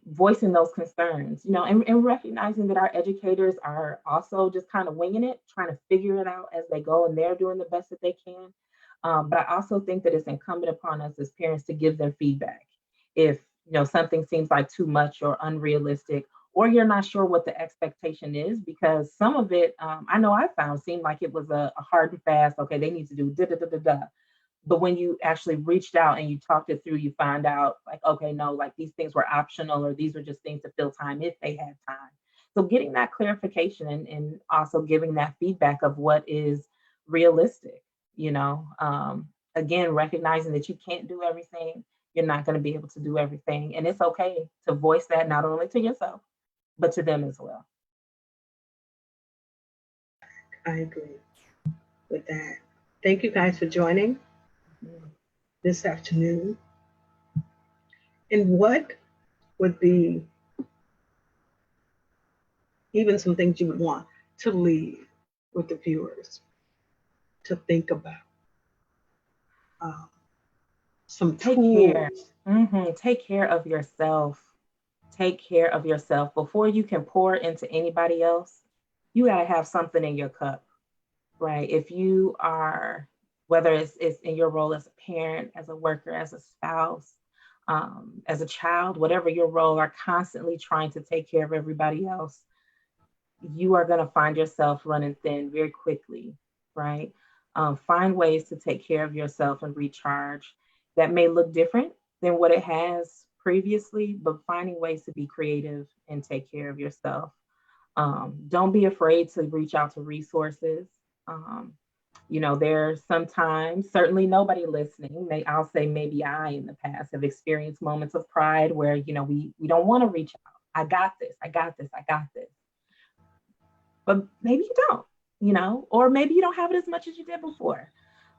voicing those concerns, and recognizing that our educators are also just kind of winging it, trying to figure it out as they go, and they're doing the best that they can. But I also think that it's incumbent upon us as parents to give them feedback. If something seems like too much or unrealistic, or you're not sure what the expectation is, because some of it, I know I found seemed like it was a hard and fast, okay, they need to do da da da da da. But when you actually reached out and you talked it through, you find out like, okay, no, like these things were optional, or these were just things to fill time if they had time. So getting that clarification and also giving that feedback of what is realistic, again, recognizing that you can't do everything, you're not going to be able to do everything. And it's okay to voice that not only to yourself, but to them as well. I agree with that. Thank you guys for joining this afternoon. And what would be even some things you would want to leave with the viewers to think about um, some Take care. tools. Take care of yourself. Take care of yourself. Before you can pour into anybody else, you got to have something in your cup, right? If you are, whether it's in your role as a parent, as a worker, as a spouse, as a child, whatever your role, are constantly trying to take care of everybody else, you are going to find yourself running thin very quickly, right? Find ways to take care of yourself and recharge. That may look different than what it has previously, but finding ways to be creative and take care of yourself. Don't be afraid to reach out to resources. Um, there's sometimes, certainly nobody listening, I'll say maybe I in the past have experienced moments of pride where, we don't want to reach out. I got this, I got this, I got this. But maybe you don't, or maybe you don't have it as much as you did before.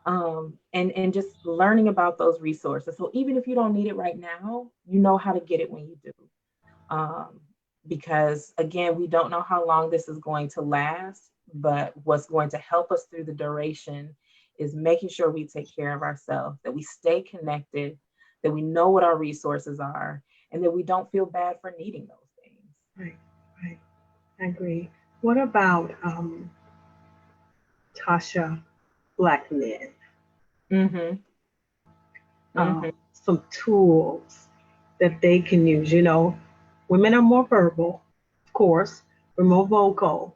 And just learning about those resources. So even if you don't need it right now, you know how to get it when you do. Because again, we don't know how long this is going to last, but what's going to help us through the duration is making sure we take care of ourselves, that we stay connected, that we know what our resources are, and that we don't feel bad for needing those things. Right, right. I agree. What about Tasha, Black men? Mm-hmm. Mm-hmm. Some tools that they can use. Women are more verbal, of course, we're more vocal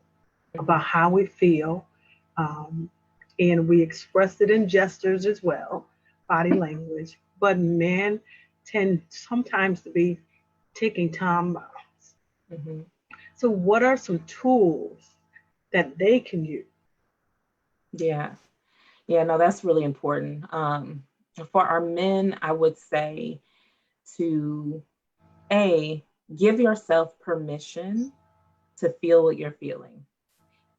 about how we feel, um, and we express it in gestures as well, body language. But men tend sometimes to be taking time bombs. Mm-hmm. So, what are some tools that they can use? Yeah. Yeah, no, that's really important. For our men, I would say to give yourself permission to feel what you're feeling.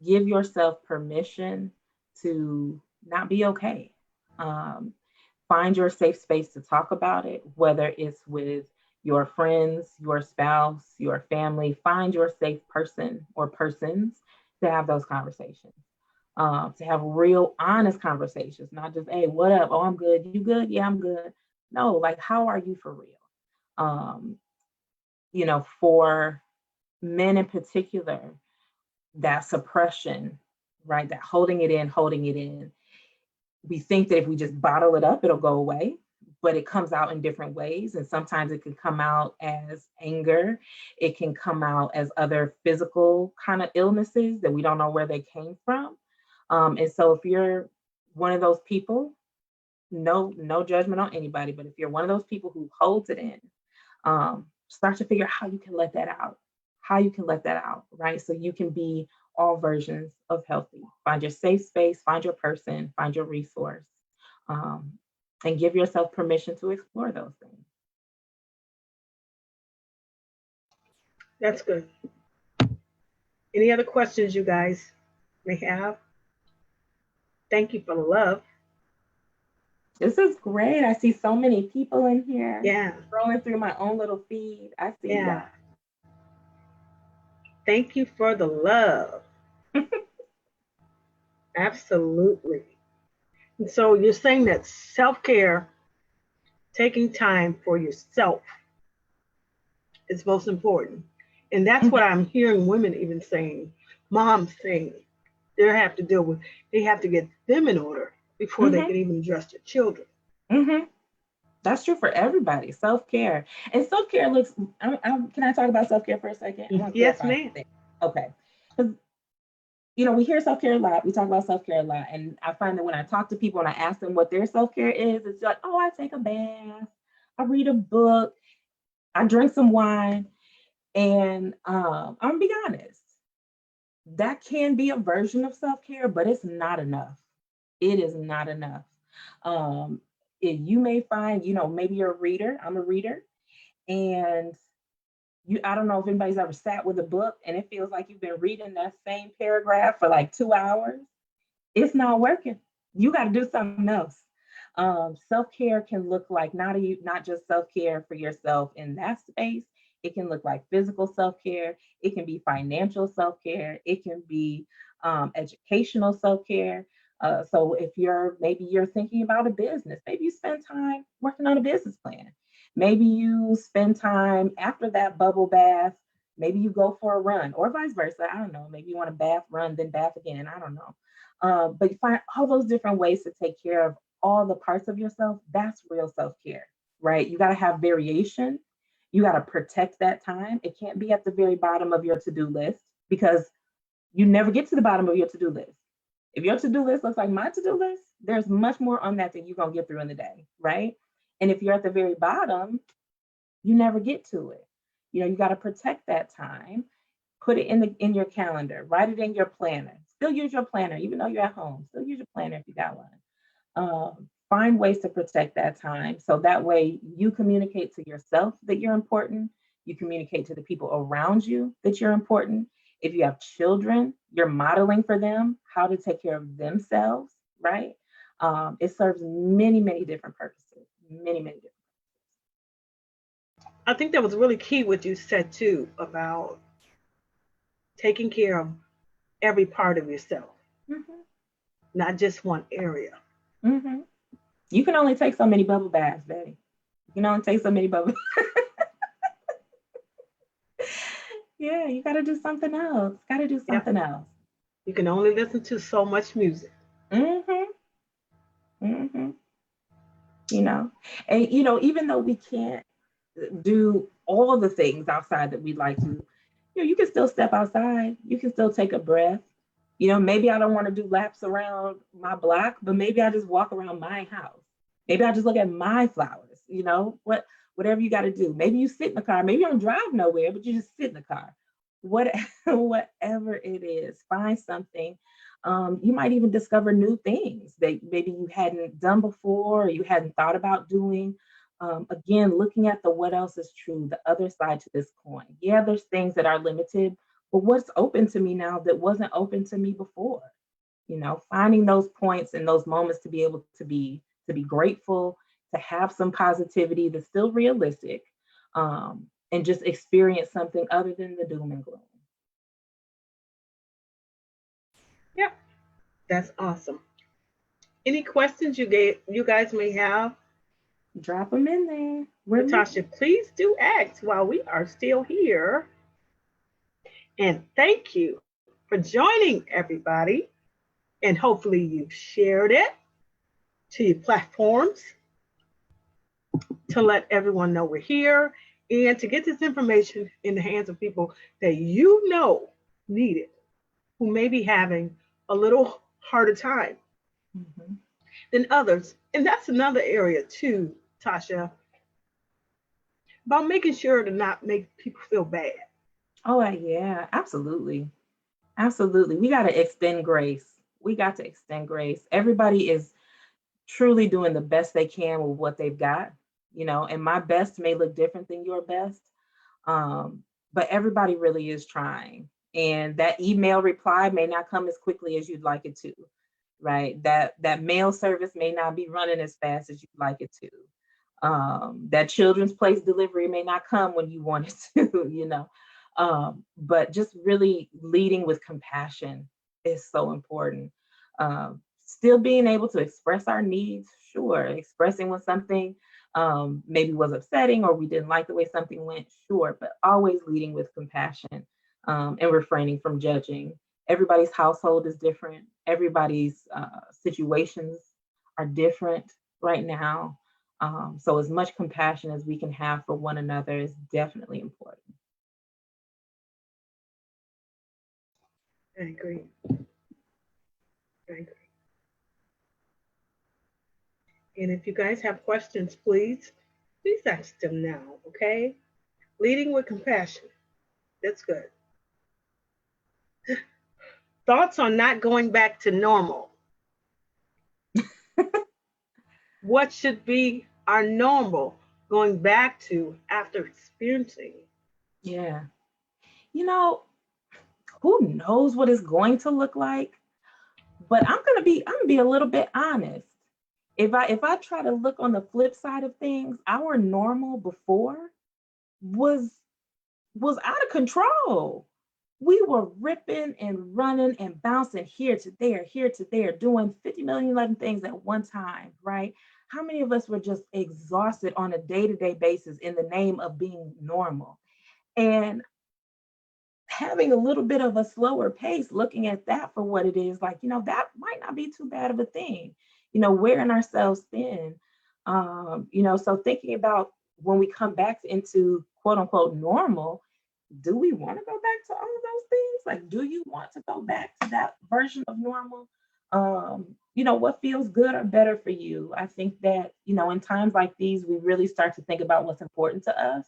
Give yourself permission to not be okay. Um, find your safe space to talk about it, whether it's with your friends, your spouse, your family. Find your safe person or persons to have those conversations. To have real, honest conversations, not just, hey, what up? Oh, I'm good. You good? Yeah, I'm good. No, like, how are you for real? Um, for men in particular, that suppression, right? That holding it in. We think that if we just bottle it up, it'll go away, but it comes out in different ways. And sometimes it can come out as anger. It can come out as other physical kind of illnesses that we don't know where they came from. And so if you're one of those people, no judgment on anybody, but if you're one of those people who holds it in, start to figure out how you can let that out, right? So you can be all versions of healthy. Find your safe space, find your person, find your resource, um, and give yourself permission to explore those things. That's good. Any other questions you guys may have? Thank you for the love. This is great. I see so many people in here. Yeah, Scrolling through my own little feed. I see yeah. y'all. Thank you for the love. Absolutely. And so you're saying that self care, taking time for yourself, is most important. And that's what I'm hearing women even saying, moms saying they have to deal with, they have to get them in order before they Mm-hmm. can even address their children. Mm-hmm. That's true for everybody. Self-care. And self-care looks, can I talk about self-care for a second? I want to Yes, clarify ma'am. something. Okay. Because, we hear self-care a lot. We talk about self-care a lot. And I find that when I talk to people and I ask them what their self-care is, it's like, oh, I take a bath, I read a book, I drink some wine. And I'm going to be honest, that can be a version of self-care, but it's not enough. It is not enough. Um, you may find, maybe you're a reader. I'm a reader. And I don't know if anybody's ever sat with a book and it feels like you've been reading that same paragraph for like 2 hours. It's not working. You got to do something else. Self-care can look like not just self-care for yourself in that space. It can look like physical self-care. It can be financial self-care. It can be educational self-care. So if maybe you're thinking about a business, maybe you spend time working on a business plan. Maybe you spend time after that bubble bath, maybe you go for a run or vice versa. I don't know. Maybe you want to bath, run, then bath again. I don't know. But you find all those different ways to take care of all the parts of yourself. That's real self-care, right? You got to have variation. You got to protect that time. It can't be at the very bottom of your to-do list because you never get to the bottom of your to-do list. If your to-do list looks like my to-do list, there's much more on that than you're going to get through in the day, right? And if you're at the very bottom, you never get to it. You got to protect that time. Put it in your calendar. Write it in your planner. Still use your planner, even though you're at home. Still use your planner if you got one. Find ways to protect that time so that way you communicate to yourself that you're important. You communicate to the people around you that you're important. If you have children, you're modeling for them how to take care of themselves, right? It serves many, many different purposes. Many, many different. I think that was really key what you said too about taking care of every part of yourself, not just one area. You can only take so many bubble baths, baby. You can only take so many bubble. Yeah, you got to do something else. Got to do something else. You can only listen to so much music. And even though we can't do all the things outside that we'd like to, you can still step outside. You can still take a breath. Maybe I don't want to do laps around my block, but maybe I just walk around my house. Maybe I just look at my flowers, whatever you got to do. Maybe you sit in the car. Maybe you don't drive nowhere, but you just sit in the car. Whatever it is, find something. You might even discover new things that maybe you hadn't done before or you hadn't thought about doing. Again, looking at the what else is true, the other side to this coin. Yeah, there's things that are limited, but what's open to me now that wasn't open to me before? Finding those points and those moments to be able to be grateful, to have some positivity that's still realistic, and just experience something other than the doom and gloom. Yeah, that's awesome. Any questions you guys may have? Drop them in there. Tasha, please do ask while we are still here. And thank you for joining, everybody. And hopefully you've shared it to your platforms to let everyone know we're here and to get this information in the hands of people that need it, who may be having a little harder time than others. And that's another area too, Tasha, about making sure to not make people feel bad. Oh, yeah, absolutely. Absolutely. We got to extend grace. Everybody is truly doing the best they can with what they've got, and my best may look different than your best. But everybody really is trying. And that email reply may not come as quickly as you'd like it to, right? That mail service may not be running as fast as you'd like it to. That children's place delivery may not come when you want it to, but just really leading with compassion is so important. Still being able to express our needs, sure. Expressing when something maybe was upsetting or we didn't like the way something went, sure. But always leading with compassion and refraining from judging. Everybody's household is different. Everybody's situations are different right now. So as much compassion as we can have for one another is definitely important. I agree. And if you guys have questions, please ask them now, okay? Leading with compassion. That's good. Thoughts on not going back to normal. What should be our normal going back to after experiencing? Yeah. Who knows what it's going to look like? But I'm gonna be a little bit honest. If I try to look on the flip side of things, our normal before was out of control. we were ripping and running and bouncing here to there, doing 50 million things at one time, right? How many of us were just exhausted on a day-to-day basis in the name of being normal? And having a little bit of a slower pace, looking at that for what it is, like, that might not be too bad of a thing, wearing ourselves thin. So thinking about when we come back into quote unquote normal, do we want to go back to all of those things? Like, do you want to go back to that version of normal? What feels good or better for you? I think that, in times like these, we really start to think about what's important to us.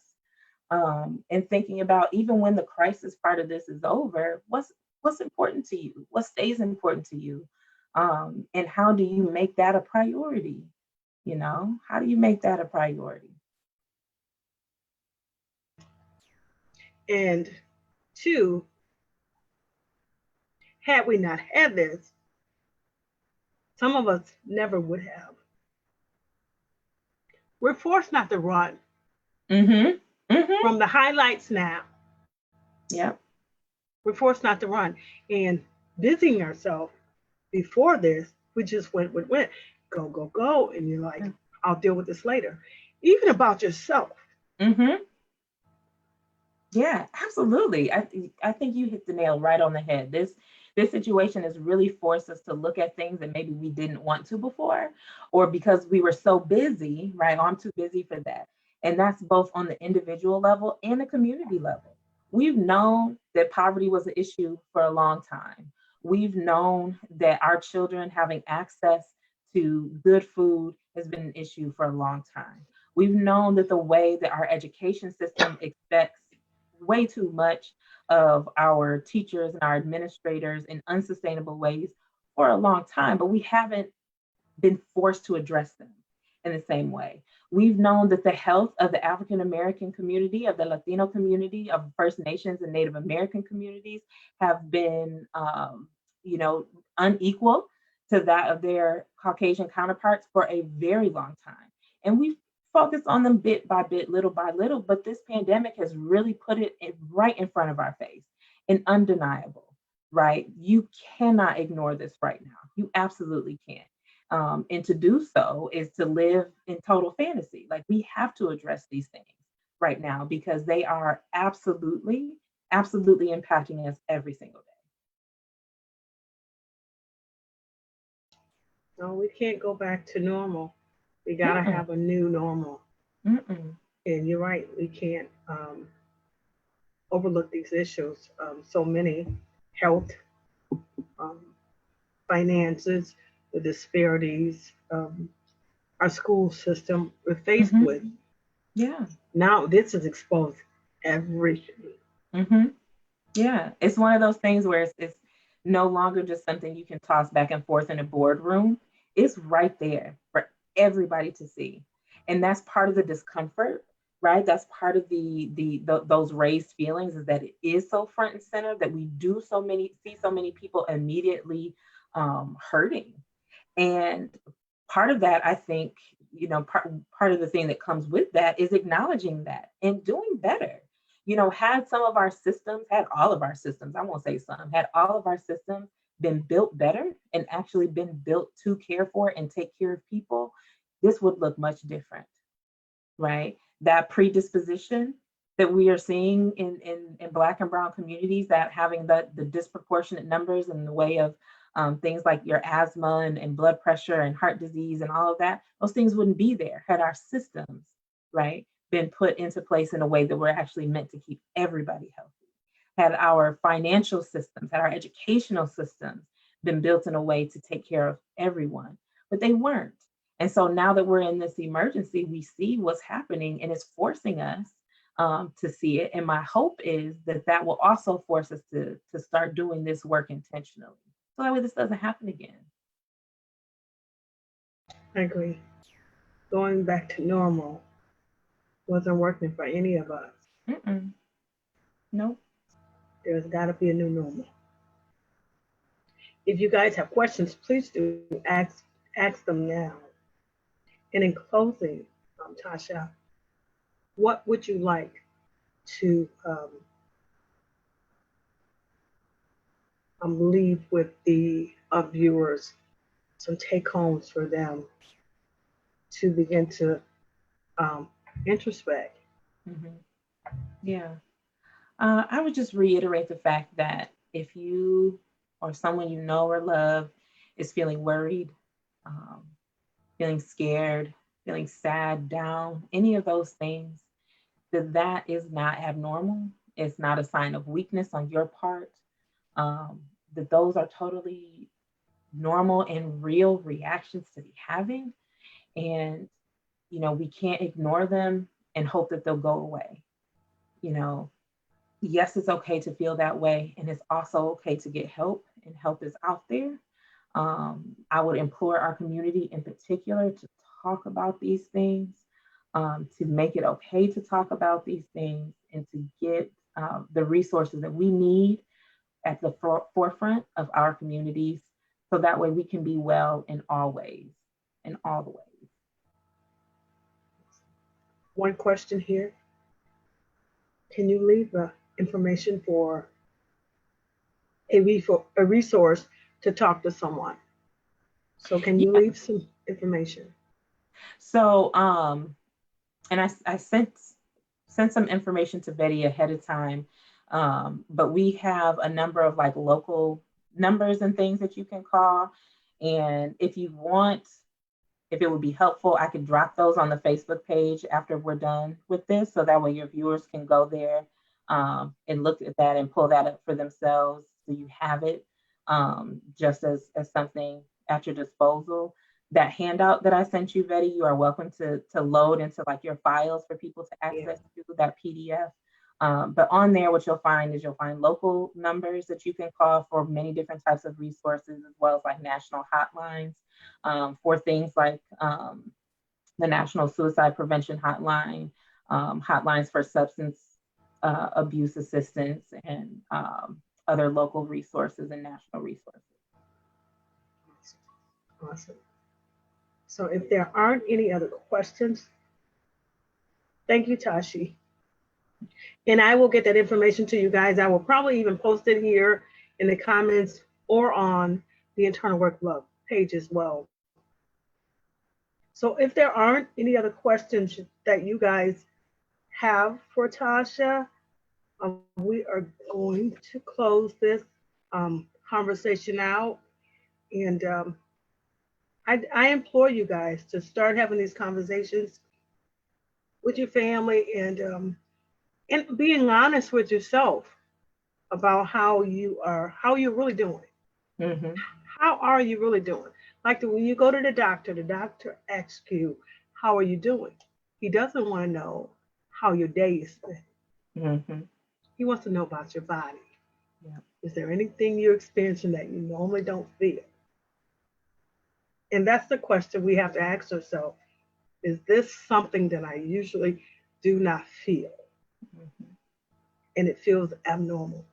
And thinking about, even when the crisis part of this is over, what's important to you? What stays important to you? And how do you make that a priority? How do you make that a priority? And two, had we not had this, some of us never would have. We're forced not to run. Mm-hmm. Mm-hmm. From the highlights now, Yep. we're forced not to run. And busying ourselves before this, we just went, go, go, go. And you're like, I'll deal with this later. Even about yourself. Mm-hmm. Yeah, absolutely. I think you hit the nail right on the head. This situation has really forced us to look at things that maybe we didn't want to before, or because we were so busy, right? Oh, I'm too busy for that. And that's both on the individual level and the community level. We've known that poverty was an issue for a long time. We've known that our children having access to good food has been an issue for a long time. We've known that the way that our education system expects way too much of our teachers and our administrators in unsustainable ways for a long time, but we haven't been forced to address them in the same way. We've known that the health of the African American community, of the Latino community, of First Nations and Native American communities have been, unequal to that of their Caucasian counterparts for a very long time. And we've focused on them bit by little, but this pandemic has really put it right in front of our face and undeniable, right? You cannot ignore this right now. You absolutely can't. And to do so is to live in total fantasy. Like, we have to address these things right now because they are absolutely, absolutely impacting us every single day. No, we can't go back to normal. We got to have a new normal. Mm-mm. And you're right, we can't overlook these issues. So many health, um, finances, the disparities, our school system we're faced Mm-hmm. with. Yeah. Now this has exposed everything. Mm-hmm. Yeah. It's one of those things where it's no longer just something you can toss back and forth in a boardroom. It's right there for everybody to see. And that's part of the discomfort, right? That's part of those raised feelings, is that it is so front and center, that we do see so many people immediately hurting. And part of that, I think, part of the thing that comes with that is acknowledging that and doing better. Had all of our systems, I won't say some, had all of our systems been built better and actually been built to care for and take care of people, this would look much different, right? That predisposition that we are seeing in Black and Brown communities, that having the disproportionate numbers in the way of things like your asthma and blood pressure and heart disease and all of that, those things wouldn't be there had our systems, right, been put into place in a way that were actually meant to keep everybody healthy. Had our financial systems, had our educational systems been built in a way to take care of everyone, but they weren't. And so now that we're in this emergency, we see what's happening and it's forcing us to see it. And my hope is that that will also force us to start doing this work intentionally. So that way this doesn't happen again. I agree. Going back to normal wasn't working for any of us. Mm-mm. Nope. There's got to be a new normal. If you guys have questions, please do ask them now. And in closing, Tasha, what would you like to leave with the viewers some take homes for them to begin to um, introspect. Mhm. Yeah. I would just reiterate the fact that if you or someone you know or love is feeling worried, um, feeling scared, feeling sad, down, any of those things, that is not abnormal. It's not a sign of weakness on your part. Um, that those are totally normal and real reactions to be having. And, we can't ignore them and hope that they'll go away. You know, yes, it's okay to feel that way. And it's also okay to get help, and help is out there. I would implore our community in particular to talk about these things, to make it okay to talk about these things, and to get the resources that we need at the forefront of our communities, so that way we can be well in all ways, in all the ways. One question here. Can you leave the information for a resource to talk to someone? So can you Yeah. leave some information? So, and I sent some information to Betty ahead of time, but we have a number of like local numbers and things that you can call. And if you want, if it would be helpful, I could drop those on the Facebook page after we're done with this, so that way your viewers can go there, and look at that and pull that up for themselves, so you have it, just as something at your disposal. That handout that I sent you, Betty, you are welcome to load into like your files for people to Yeah. access to that PDF. But on there, what you'll find is you'll find local numbers that you can call for many different types of resources, as well as like national hotlines, for things like the National Suicide Prevention Hotline, hotlines for substance abuse assistance, and other local resources and national resources. Awesome. So if there aren't any other questions, thank you, Tashi. And I will get that information to you guys. I will probably even post it here in the comments or on the internal work blog page as well. So if there aren't any other questions that you guys have for Tasha, we are going to close this conversation out. And I implore you guys to start having these conversations with your family, and being honest with yourself about how you're really doing. Mm-hmm. How are you really doing? Like when you go to the doctor asks you, how are you doing? He doesn't want to know how your day is spent. Mm-hmm. He wants to know about your body. Yeah. Is there anything you're experiencing that you normally don't feel? And that's the question we have to ask ourselves. Is this something that I usually do not feel? Mm-hmm. And it feels abnormal.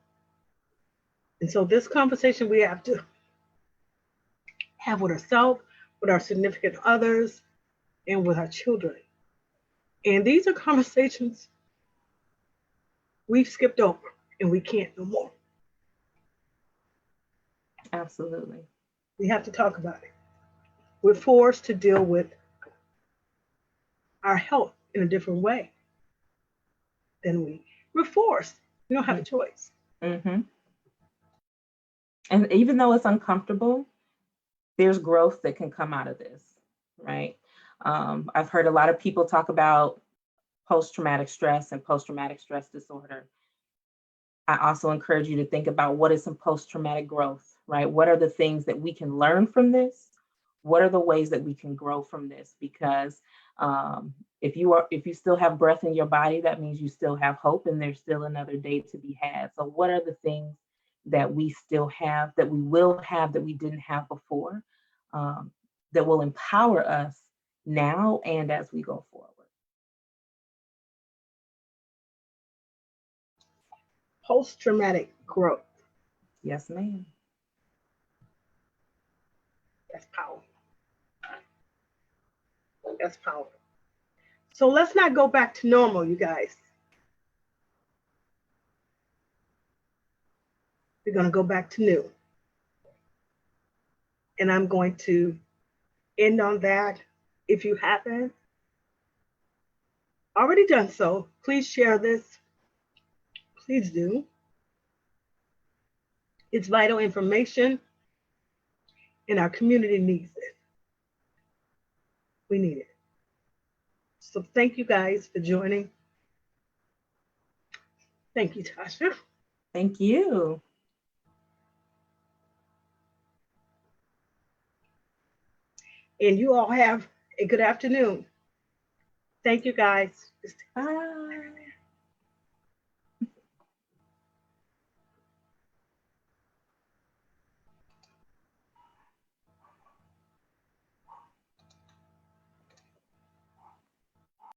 And so this conversation we have to have with ourselves, with our significant others, and with our children. And these are conversations we've skipped over and we can't no more. Absolutely. We have to talk about it. We're forced to deal with our health in a different way than we're forced. We don't have a choice. Mm-hmm. And even though it's uncomfortable, there's growth that can come out of this, right? I've heard a lot of people talk about post-traumatic stress and post-traumatic stress disorder. I also encourage you to think about what is some post-traumatic growth, right? What are the things that we can learn from this? What are the ways that we can grow from this? Because if you still have breath in your body, that means you still have hope, and there's still another day to be had. So what are the things that we still have, that we will have, that we didn't have before, that will empower us now and as we go forward? Post traumatic growth. Yes, ma'am. That's powerful. That's powerful. So let's not go back to normal, you guys. We're going to go back to new. And I'm going to end on that. If you haven't already done so, please share this. Please do. It's vital information, and our community needs it. We need it. So thank you guys for joining. Thank you, Tasha. Thank you. And you all have a good afternoon. Thank you, guys. Bye.